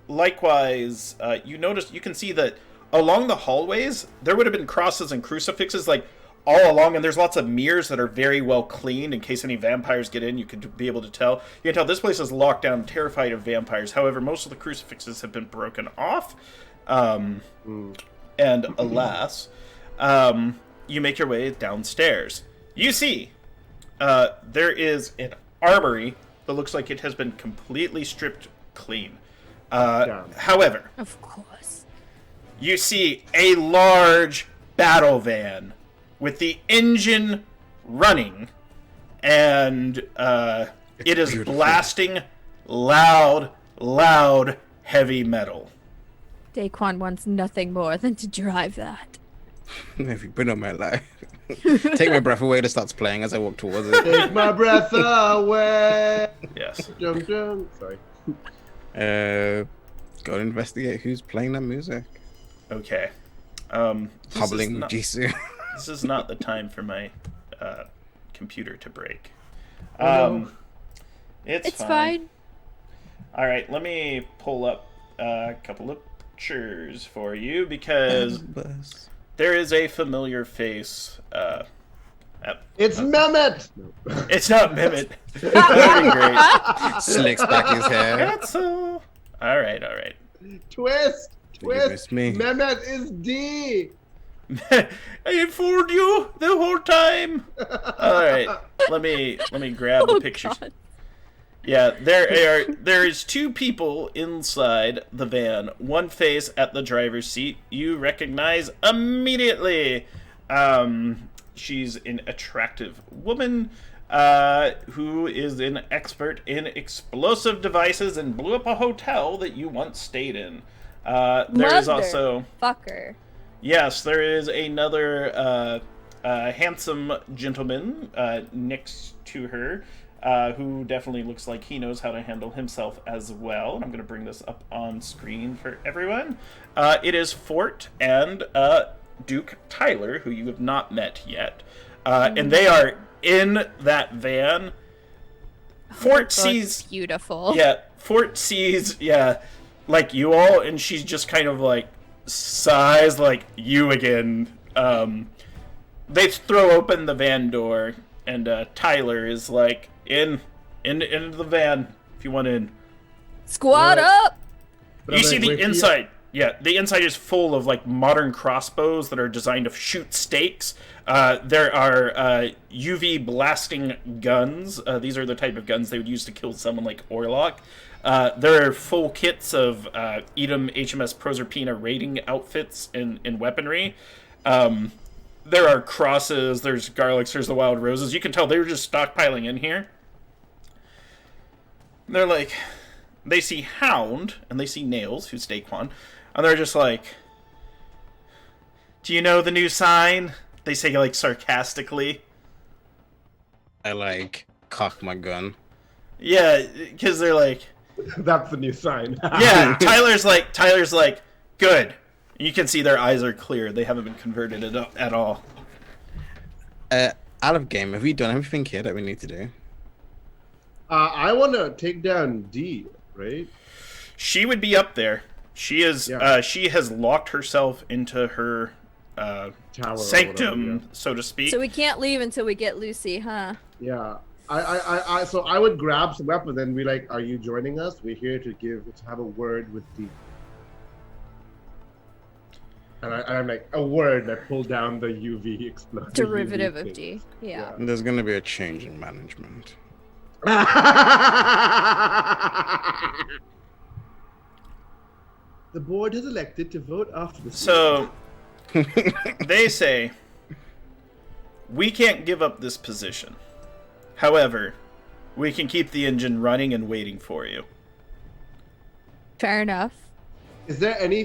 Likewise, you can see that along the hallways there would have been crosses and crucifixes like all along, and there's lots of mirrors that are very well cleaned in case any vampires get in. You could be able to tell. You can tell this place is locked down, terrified of vampires. However, most of the crucifixes have been broken off. And alas, you make your way downstairs. You see, there is an armory that looks like it has been completely stripped clean. However, Of course. you see a large battle van with the engine running, and it is Beautiful. blasting loud, heavy metal. Daquan wants nothing more than to drive that. If you've been on my life. Take My Breath Away that starts playing as I walk towards it. Take my breath away. Yes. Dum, dum. Sorry. Go investigate who's playing that music. Okay. Hobbling with Jisoo. This is not the time for my computer to break. no. It's fine. All right, let me pull up a couple of pictures for you because there is a familiar face. It's Mehmet. It's not Mehmet. That'd be great. Slicks back his hair. That's all right. Twist. Goodness me. Mehmet is D. I informed you the whole time. All right, let me grab the Oh, pictures. God. Yeah, there is two people inside the van. One face at the driver's seat you recognize immediately. She's an attractive woman who is an expert in explosive devices and blew up a hotel that you once stayed in. There is also Fucker. yes, there is another handsome gentleman next to her. Who definitely looks like he knows how to handle himself as well. And I'm going to bring this up on screen for everyone. It is Fort and Duke Tyler, who you have not met yet. And they are in that van. Fort sees... Beautiful. Yeah, Fort sees, like you all, and she's just kind of like sighs like, you again. They throw open the van door, and Tyler is like, into the van if you want in. Squad Right. up! You see the inside. Yeah, the inside is full of like modern crossbows that are designed to shoot stakes. There are UV blasting guns. These are the type of guns they would use to kill someone like Orlok. There are full kits of Edom HMS Proserpina raiding outfits and weaponry. There are crosses, there's garlics, there's the wild roses. You can tell they were just stockpiling in here. They're like, they see Hound, and they see Nails, who's Daquan, and they're just like, do you know the new sign? They say, like, sarcastically. I like cock my gun. Yeah, because they're like, That's the new sign. yeah, Tyler's like, good. You can see their eyes are clear. They haven't been converted at all. Out of game, have we done everything here that we need to do? I want to take down D, right? She would be up there. She is. Yeah. She has locked herself into her Tower or sanctum, whatever, so to speak. So we can't leave until we get Lucy, huh? yeah. So I would grab some weapons and be like, "Are you joining us? We're here to have a word with D." And I'm like, a word that pulled down the UV explosive. Derivative UV of thing. D. Yeah. There's gonna be a change in management. The board has elected to vote off the So they say we can't give up this position. However, we can keep the engine running and waiting for you. Fair enough. Is there any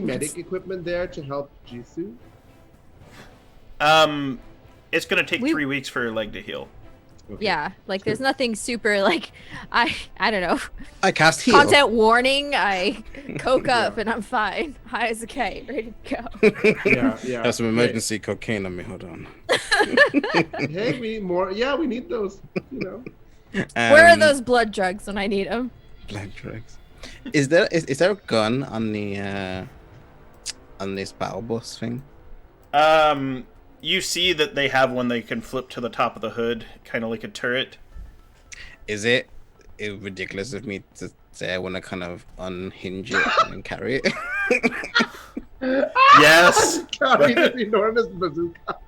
medic equipment there to help Jisoo? It's gonna take 3 weeks for her leg to heal. Okay. Yeah, like there's nothing super like I don't know. I cast heal. Content warning. I coke up and I'm fine. High as a kite, ready to go. Yeah. Have some emergency cocaine on me. Hold on. Hey, we need those. You know. Where are those blood drugs when I need them? Blood drugs. Is there a gun on the on this battle bus thing? You see that they have one they can flip to the top of the hood, kind of like a turret. Is it ridiculous of me to say I want to kind of unhinge it and carry it? Yes. Carry this enormous bazooka.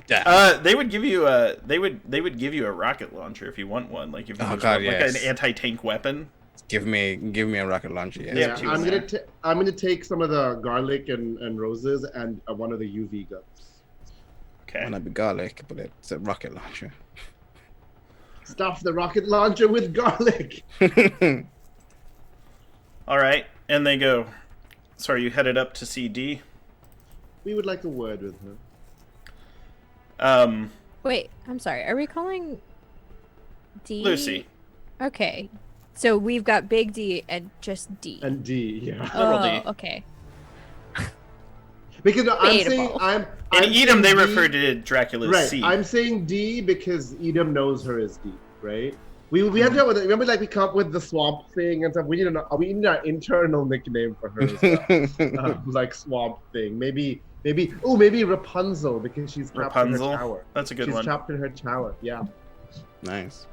Yeah. They would give you a they would give you a rocket launcher if you want one, like if you just want, like an anti-tank weapon. Give me a rocket launcher. Yeah, I'm gonna take some of the garlic and roses and one of the UV guns. Okay. Wanna be garlic, but it's a rocket launcher. Stuff the rocket launcher with garlic. All right, and they go. So are you headed up to CD? We would like a word with her. Wait, I'm sorry. Are we calling D? Lucy. Okay. So we've got Big D and just D. And D, yeah. Little D. Okay. Because no, I'm saying Debatable. I'm In Edom, they saying D, refer to Dracula's right. C. I'm saying D because Edom knows her as D, right? We have to remember, like we come up with the swamp thing and stuff. We need an internal nickname for her as well. Like swamp thing. Maybe Rapunzel because she's trapped in her tower. That's a good She's one. trapped in her tower. Yeah. Nice.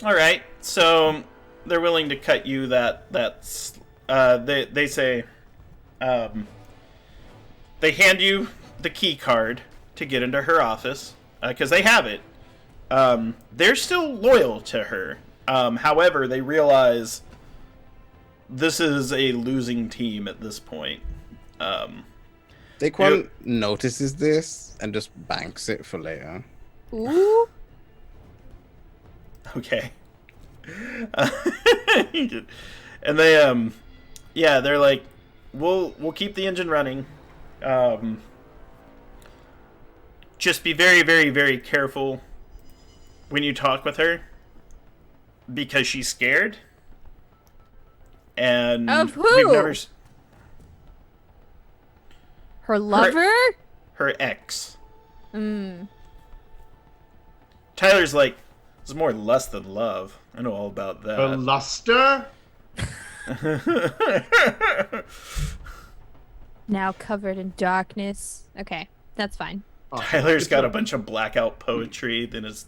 All right, so they're willing to cut you they say they hand you the key card to get into her office because they have it. They're still loyal to her. However, they realize this is a losing team at this point. Daquan notices this and just banks it for later. Ooh. Okay. And they they're like, we'll keep the engine running. Just be very, very, very careful when you talk with her because she's scared. And Of who? we've never Her lover? her ex. Tyler's like, it's more lust than love. I know all about that. Her luster. Now covered in darkness. Okay, that's fine. Tyler's got a bunch of blackout poetry in his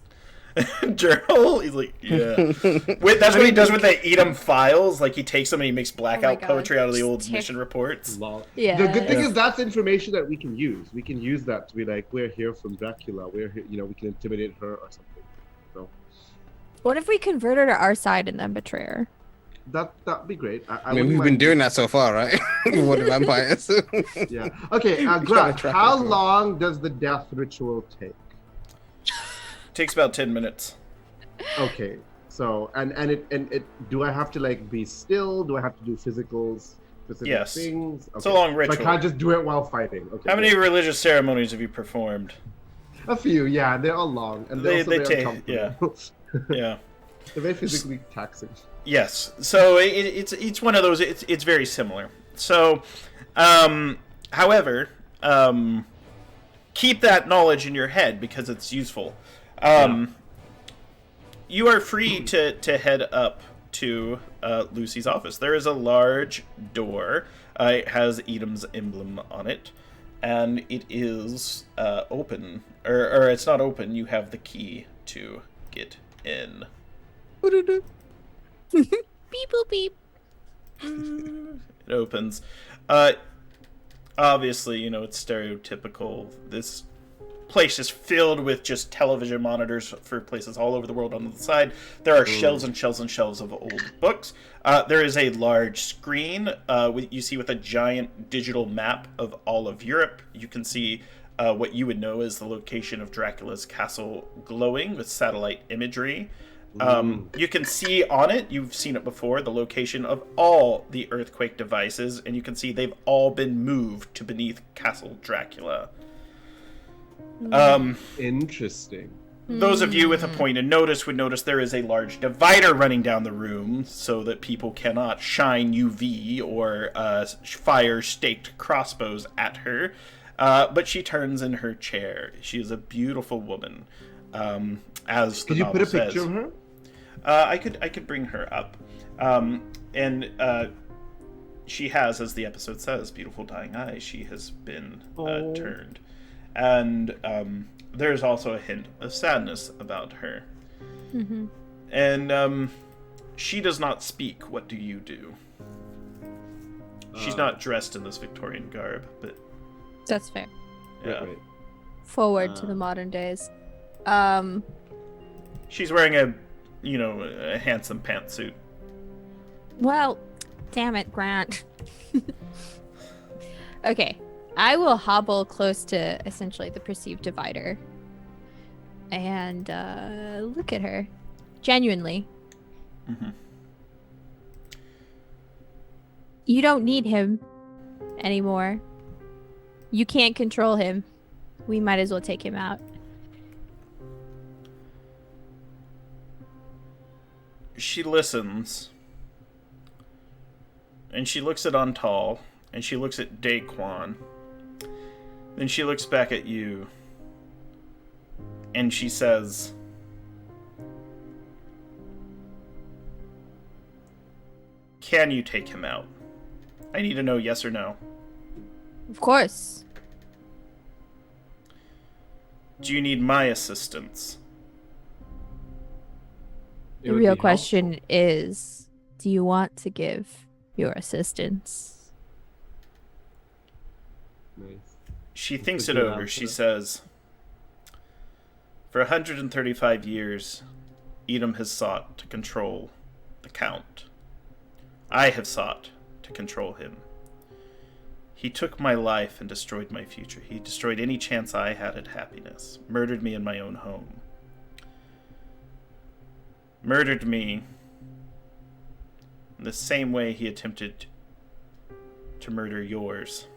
journal. He's like, yeah. Wait, that's what he does with the Edom files. Like, he takes them and he makes blackout God. poetry out of the old mission reports. Yeah. The good thing is that's information that we can use. We can use that to be like, we're here from Dracula. We're here, we can intimidate her or something. So What if we convert her to our side and then betray her? that'd be great. I mean, we've been doing that so far, right? What the vampires? Yeah. Okay, Grant, how long does the death ritual take? Takes about 10 minutes. Okay. So and it do I have to like be still? Do I have to do specific Yes. things? Okay. It's a long So ritual. I can't just do it while fighting. Okay. How many religious ceremonies have you performed? A few, yeah. They're all long and They they're also very take- uncomfortable. Yeah. They're very physically taxing. Yes. So it's one of those. It's very similar. So, however, keep that knowledge in your head because it's useful. You are free to head up to Lucy's office. There is a large door. It has Edom's emblem on it, and it is open, or it's not open. You have the key to get in. Beep boop beep. It opens. Obviously, it's stereotypical. This place is filled with just television monitors for places all over the world. On the side, there are shelves and shelves and shelves of old books. There is a large screen you see with a giant digital map of all of Europe. You can see what you would know as the location of Dracula's castle glowing with satellite imagery. You can see on it, you've seen it before, the location of all the earthquake devices, and you can see they've all been moved to beneath Castle Dracula. Interesting. Those of you with a point of notice would notice there is a large divider running down the room so that people cannot shine UV or fire staked crossbows at her. But she turns in her chair. She is a beautiful woman. As the Could you put a novel picture says. of her? I could bring her up. And she has, as the episode says, beautiful dying eyes. She has been turned. And there's also a hint of sadness about her. Mm-hmm. And she does not speak. What do you do? She's not dressed in this Victorian garb, but... That's fair. Yeah. Wait. Forward to the modern days. She's wearing a handsome pantsuit. Well, damn it, Grant. Okay, I will hobble close to essentially the perceived divider and look at her. Genuinely. Mm-hmm. You don't need him anymore. You can't control him. We might as well take him out. She listens. And she looks at Untal. And she looks at Daquan. Then she looks back at you. And she says, "Can you take him out? I need to know yes or no." Of course. Do you need my assistance? It The would real be question helpful. is, do you want to give your assistance? Nice. She thinks a it good over. answer. She says, "For 135 years, Edom has sought to control the Count. I have sought to control him. He took my life and destroyed my future. He destroyed any chance I had at happiness. Murdered me in my own home. Murdered me in the same way he attempted to murder yours."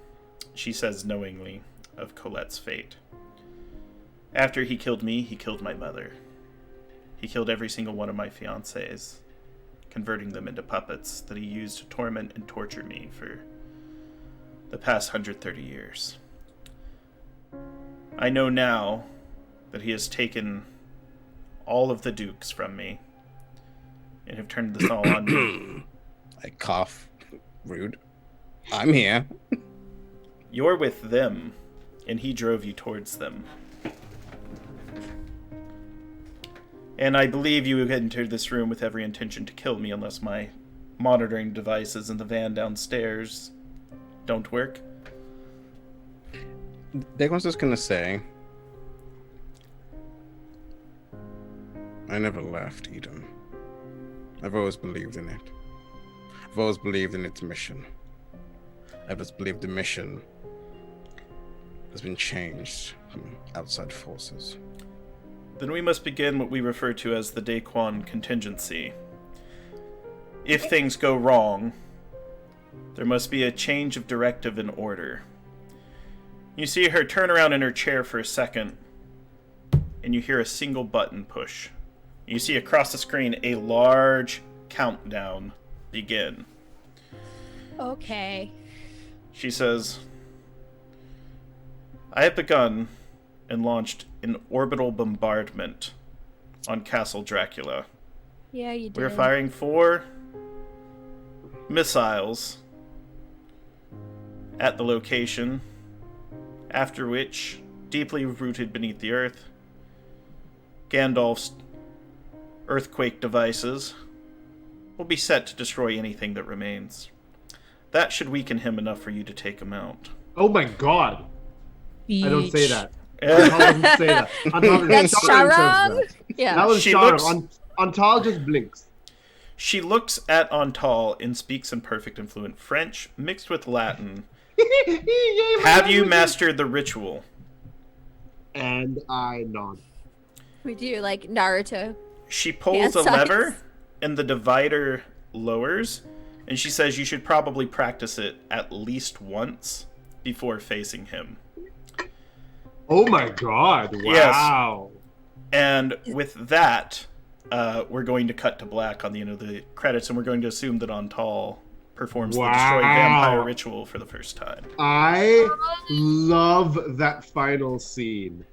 She says knowingly of Colette's fate. "After he killed me, he killed my mother. He killed every single one of my fiancés, converting them into puppets that he used to torment and torture me for the past 130 years. I know now that he has taken all of the dukes from me and have turned this all on me. I cough. Rude. I'm here. You're with them, and he drove you towards them. And I believe you entered this room with every intention to kill me unless my monitoring devices in the van downstairs don't work." Dagon's just gonna say, I never left Eden. I've always believed in it. I've always believed in its mission. I've just believed the mission has been changed from outside forces. Then we must begin what we refer to as the Daquan contingency. If things go wrong, there must be a change of directive and order. You see her turn around in her chair for a second, and you hear a single button push. You see across the screen a large countdown begin. Okay. She says, "I have begun and launched an orbital bombardment on Castle Dracula. Yeah, you did. We're firing 4 missiles at the location, after which, deeply rooted beneath the earth, Gandalf's earthquake devices will be set to destroy anything that remains. That should weaken him enough for you to take him out." Oh my god! I don't say that. Antal doesn't say that. That's Sharon says Sharon? that. Yeah. That was She Sharon. looks- Antal just blinks. She looks at Antal and speaks in perfect and fluent French mixed with Latin. Have you mastered the ritual? And I nod. We do like Naruto. She pulls Hand a signs. lever, and the divider lowers, and she says you should probably practice it at least once before facing him. Oh my god! Wow. And with that, we're going to cut to black on the end of the credits, and we're going to assume that Antal performs the Destroy Vampire ritual for the first time. I love that final scene.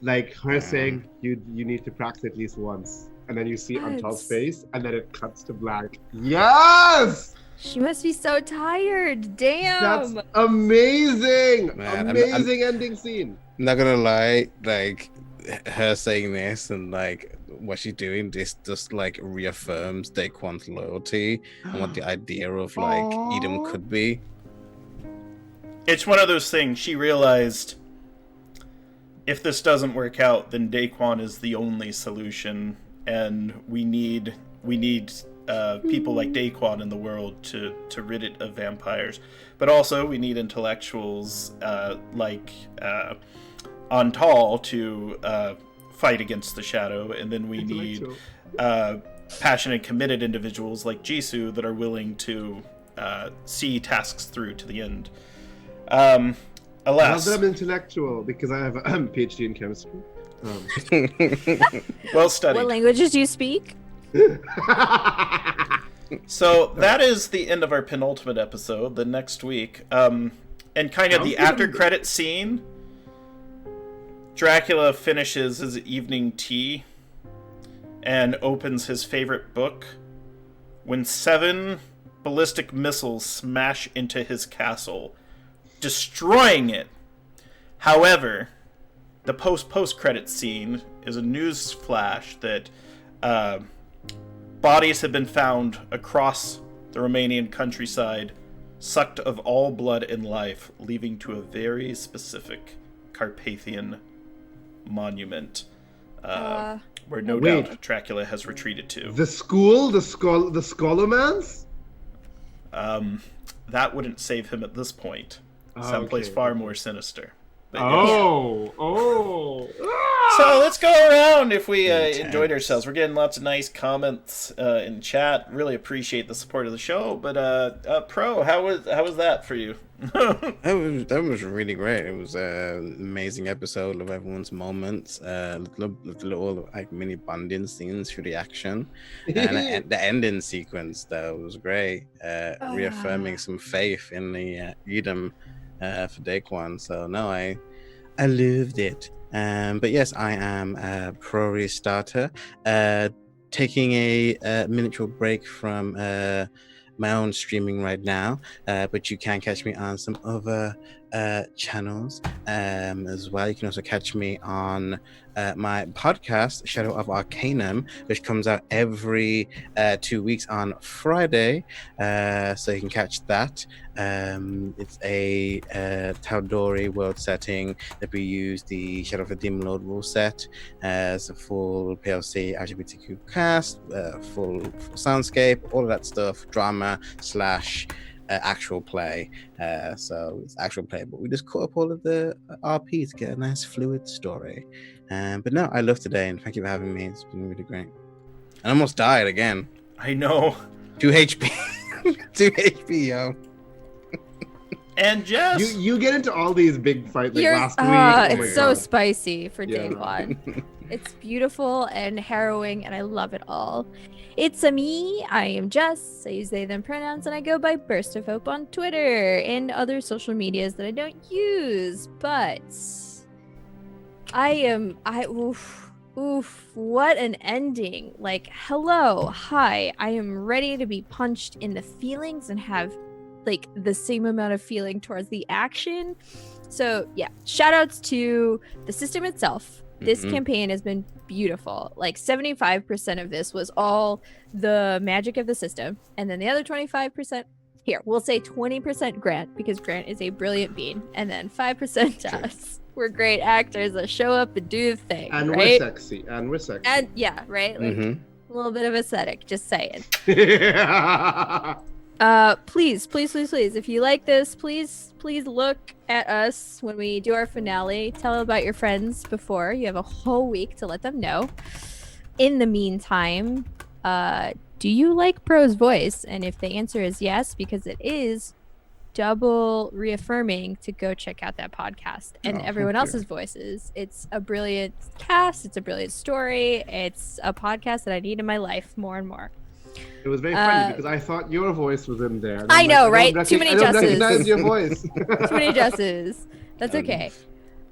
Like her saying, you need to practice at least once. And then you see Antal's face, and then it cuts to black. Yes! She must be so tired. Damn. That's amazing! Man, Amazing ending scene. I'm not gonna lie, like her saying this and like what she's doing, this just like reaffirms Daquan's loyalty and what the idea of like Edom could be. It's one of those things. She realized if this doesn't work out, then Daquan is the only solution, and we need people like Daquan in the world to rid it of vampires. But also, we need intellectuals like Antal to fight against the shadow, and then we need passionate, committed individuals like Jisoo that are willing to see tasks through to the end. I love Alas, that I'm intellectual because I have a PhD in chemistry. well studied. What languages do you speak? So that is the end of our penultimate episode. The next week, and kind of the after credit scene, Dracula finishes his evening tea and opens his favorite book when 7 ballistic missiles smash into his castle, destroying it. However, the post-credit scene is a news flash that bodies have been found across the Romanian countryside, sucked of all blood and life, leading to a very specific Carpathian monument where no doubt Dracula has retreated to. The school, the Scholomans? That wouldn't save him at this point. Someplace far more sinister. But so let's go around if we enjoyed ourselves. We're getting lots of nice comments in chat. Really appreciate the support of the show. But Pro, how was that for you? That was really great. It was an amazing episode of everyone's moments. Little like mini bonding scenes through the action, and the ending sequence though was great. Reaffirming some faith in the Edom for Daquan. So no, I loved it. But yes, I am a pro restarter, taking a miniature break from my own streaming right now, but you can catch me on some other channels as well. You can also catch me on my podcast, Shadow of Arcanum, which comes out every 2 weeks on Friday, so you can catch that. It's a Taudori world setting that we use the Shadow of the Demon Lord rule set as a full PLC LGBTQ cast, full soundscape, all of that stuff, drama / actual play. So it's actual play, but we just cut up all of the RP to get a nice fluid story. But no, I love today, and thank you for having me. It's been really great. I almost died again. I know. 2 HP. 2 HP, yo. And Jess, you get into all these big fights like last week. Oh it's so spicy for day one. It's beautiful and harrowing, and I love it all. It's me. I am Jess. I use they them pronouns, and I go by Burst of Hope on Twitter and other social medias that I don't use. But oof, what an ending. Like, hello, hi. I am ready to be punched in the feelings and have like the same amount of feeling towards the action. So yeah, shout outs to the system itself. This campaign has been beautiful. Like 75% of this was all the magic of the system, and then the other 25%, here we'll say 20% Grant, because Grant is a brilliant being, and then 5% to us. we're great actors that show up and do the thing, And right? we're sexy. And we're sexy. And yeah, right? Like a little bit of aesthetic, just saying. Please, if you like this, please look at us when we do our finale. Tell about your friends before. You have a whole week to let them know. In the meantime, do you like Pro's voice? And if the answer is yes, because it is, double reaffirming to go check out that podcast and everyone else's voices. It's a brilliant cast. It's a brilliant story. It's a podcast that I need in my life more and more. It was very funny because I thought your voice was in there. I know, right? Too many I don't Jusses. recognize your voice. Too many Jusses. That's okay.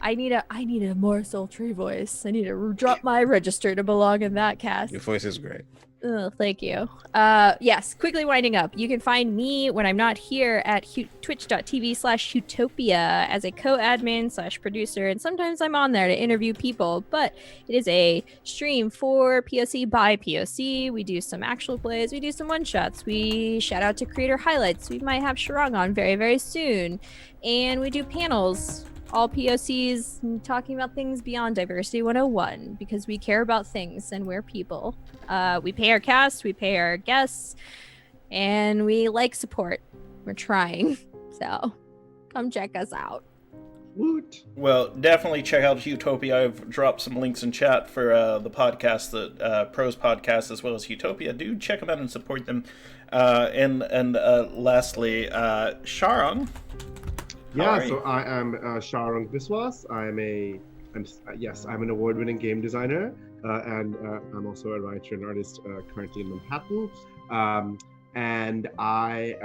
I need a more sultry voice. I need to drop my register to belong in that cast. Your voice is great. Oh, thank you. Yes, quickly winding up. You can find me when I'm not here at twitch.tv/Utopia as a co-admin / producer, and sometimes I'm on there to interview people, but it is a stream for POC by POC. We do some actual plays, we do some one-shots, we shout out to creator highlights. We might have Sharang on very, very soon, and we do panels. All POCs talking about things beyond Diversity 101 because we care about things and we're people. We pay our cast, we pay our guests, and we like support. We're trying. So come check us out. Woot. Well, definitely check out Utopia. I've dropped some links in chat for the podcast, the Pros podcast, as well as Utopia. Do check them out and support them. And lastly, Sharon. Yeah, so I am Sharang Biswas. I'm an award-winning game designer, and I'm also a writer and artist currently in Manhattan. And I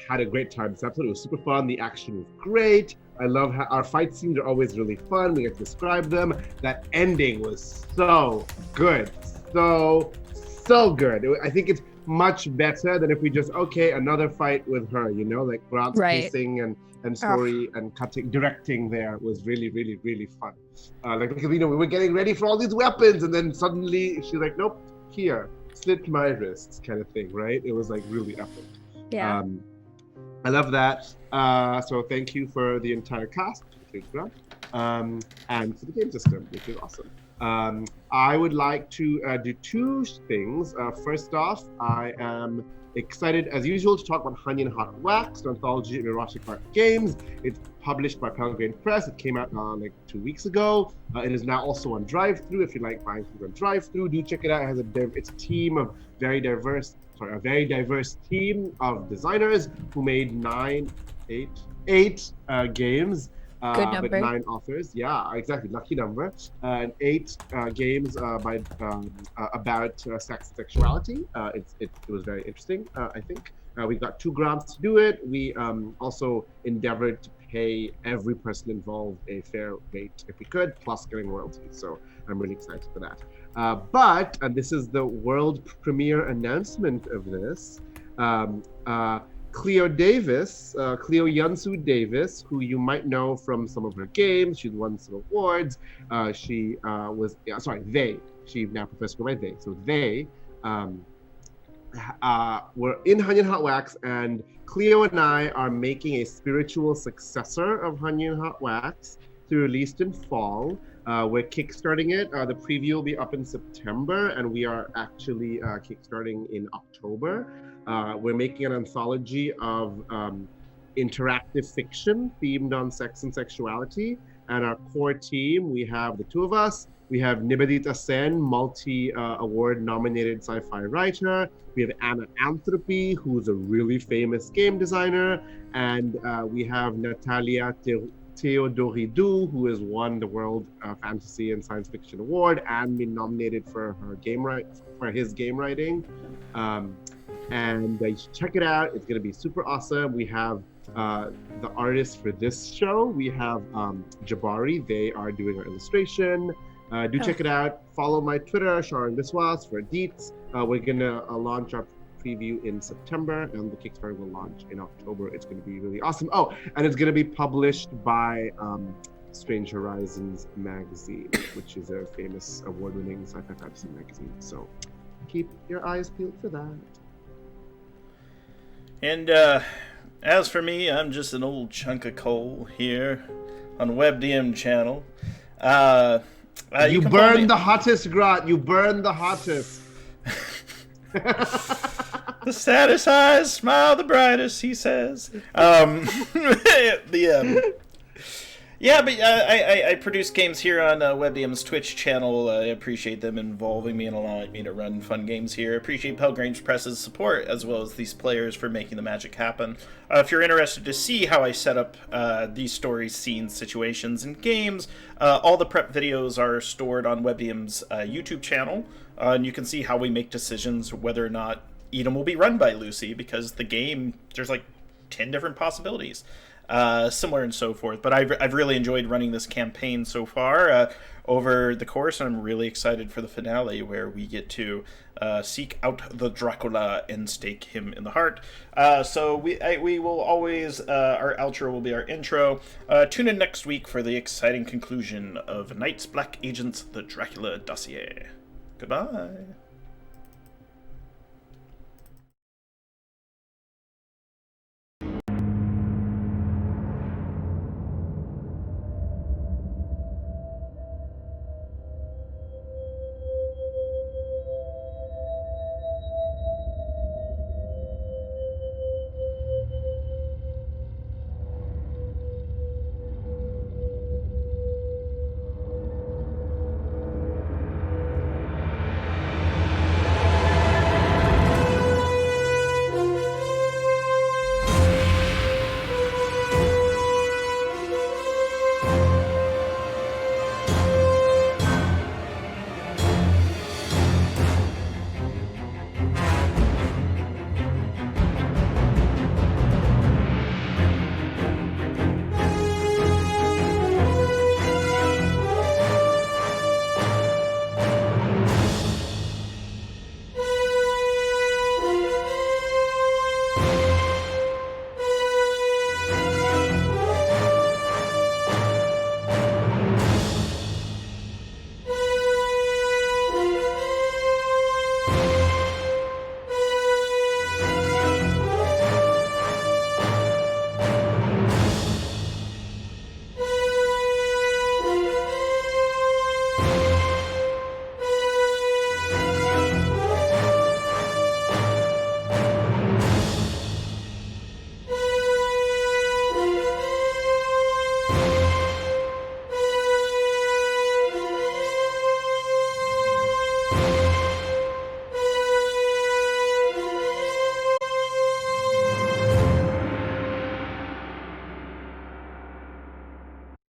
had a great time this episode. It was super fun. The action was great. I love how our fight scenes are always really fun. We get to describe them. That ending was so good, so good. I think it's much better than if we just another fight with her. You know, like Grant's pacing and story and directing there was really, really, really fun. Because we were getting ready for all these weapons, and then suddenly she's like, "Nope, here, slit my wrists," kind of thing, right? It was like really epic. Yeah. I love that. So thank you for the entire cast, and for the game system, which is awesome. I would like to do two things. First off, I am excited, as usual, to talk about Honey and Hot Wax, an anthology of erotic art games. It's published by Pelgrane Press. It came out like 2 weeks ago. It is now also on drive-thru. If you like buying things on drive-thru, do check it out. It has it's a team of a very diverse team of designers who made eight games. Good number. With 9 authors. Yeah, exactly. Lucky number. And 8 games about sex and sexuality. It was very interesting, I think. We got 2 grants to do it. We also endeavored to pay every person involved a fair rate if we could, plus getting royalties. So I'm really excited for that. But this is the world premiere announcement of this. Cleo Yunsu Davis, who you might know from some of her games. She's won some awards. She now prefers to go by they. So they were in Honey and Hot Wax, and Cleo and I are making a spiritual successor of Honey and Hot Wax to be released in fall. We're kickstarting it. The preview will be up in September, and we are actually kickstarting in October. We're making an anthology of interactive fiction themed on sex and sexuality. And our core team, we have the 2 of us. We have Nivedita Sen, multi-award nominated sci-fi writer. We have Anna Anthropy, who's a really famous game designer. And we have Natalia Theodoridou, who has won the World Fantasy and Science Fiction Award and been nominated for his game writing. And you should check it out. It's going to be super awesome. We have the artists for this show. We have Jabari. They are doing our illustration. Do check it out. Follow my Twitter, Sharon Biswas, for deets. We're going to launch our preview in September, and the Kickstarter will launch in October. It's going to be really awesome. Oh, and it's going to be published by Strange Horizons magazine, which is a famous award-winning sci-fi fantasy magazine. So keep your eyes peeled for that. And as for me, I'm just an old chunk of coal here, on WebDM channel. You can follow me- burned the hottest, Grant. You burned the hottest. The saddest eyes smile the brightest, he says. I produce games here on WebDM's Twitch channel. I appreciate them involving me and allowing me to run fun games here. I appreciate Pelgrane Press's support, as well as these players for making the magic happen. If you're interested to see how I set up these stories, scenes, situations, and games, all the prep videos are stored on WebDM's YouTube channel, and you can see how we make decisions whether or not Edom will be run by Lucy, because the game, there's like 10 different possibilities. Similar and so forth, but I've really enjoyed running this campaign so far over the course, and I'm really excited for the finale where we get to seek out the Dracula and stake him in the heart. So we will always, our outro will be our intro. Tune in next week for the exciting conclusion of Night's Black Agents, the Dracula Dossier. Goodbye.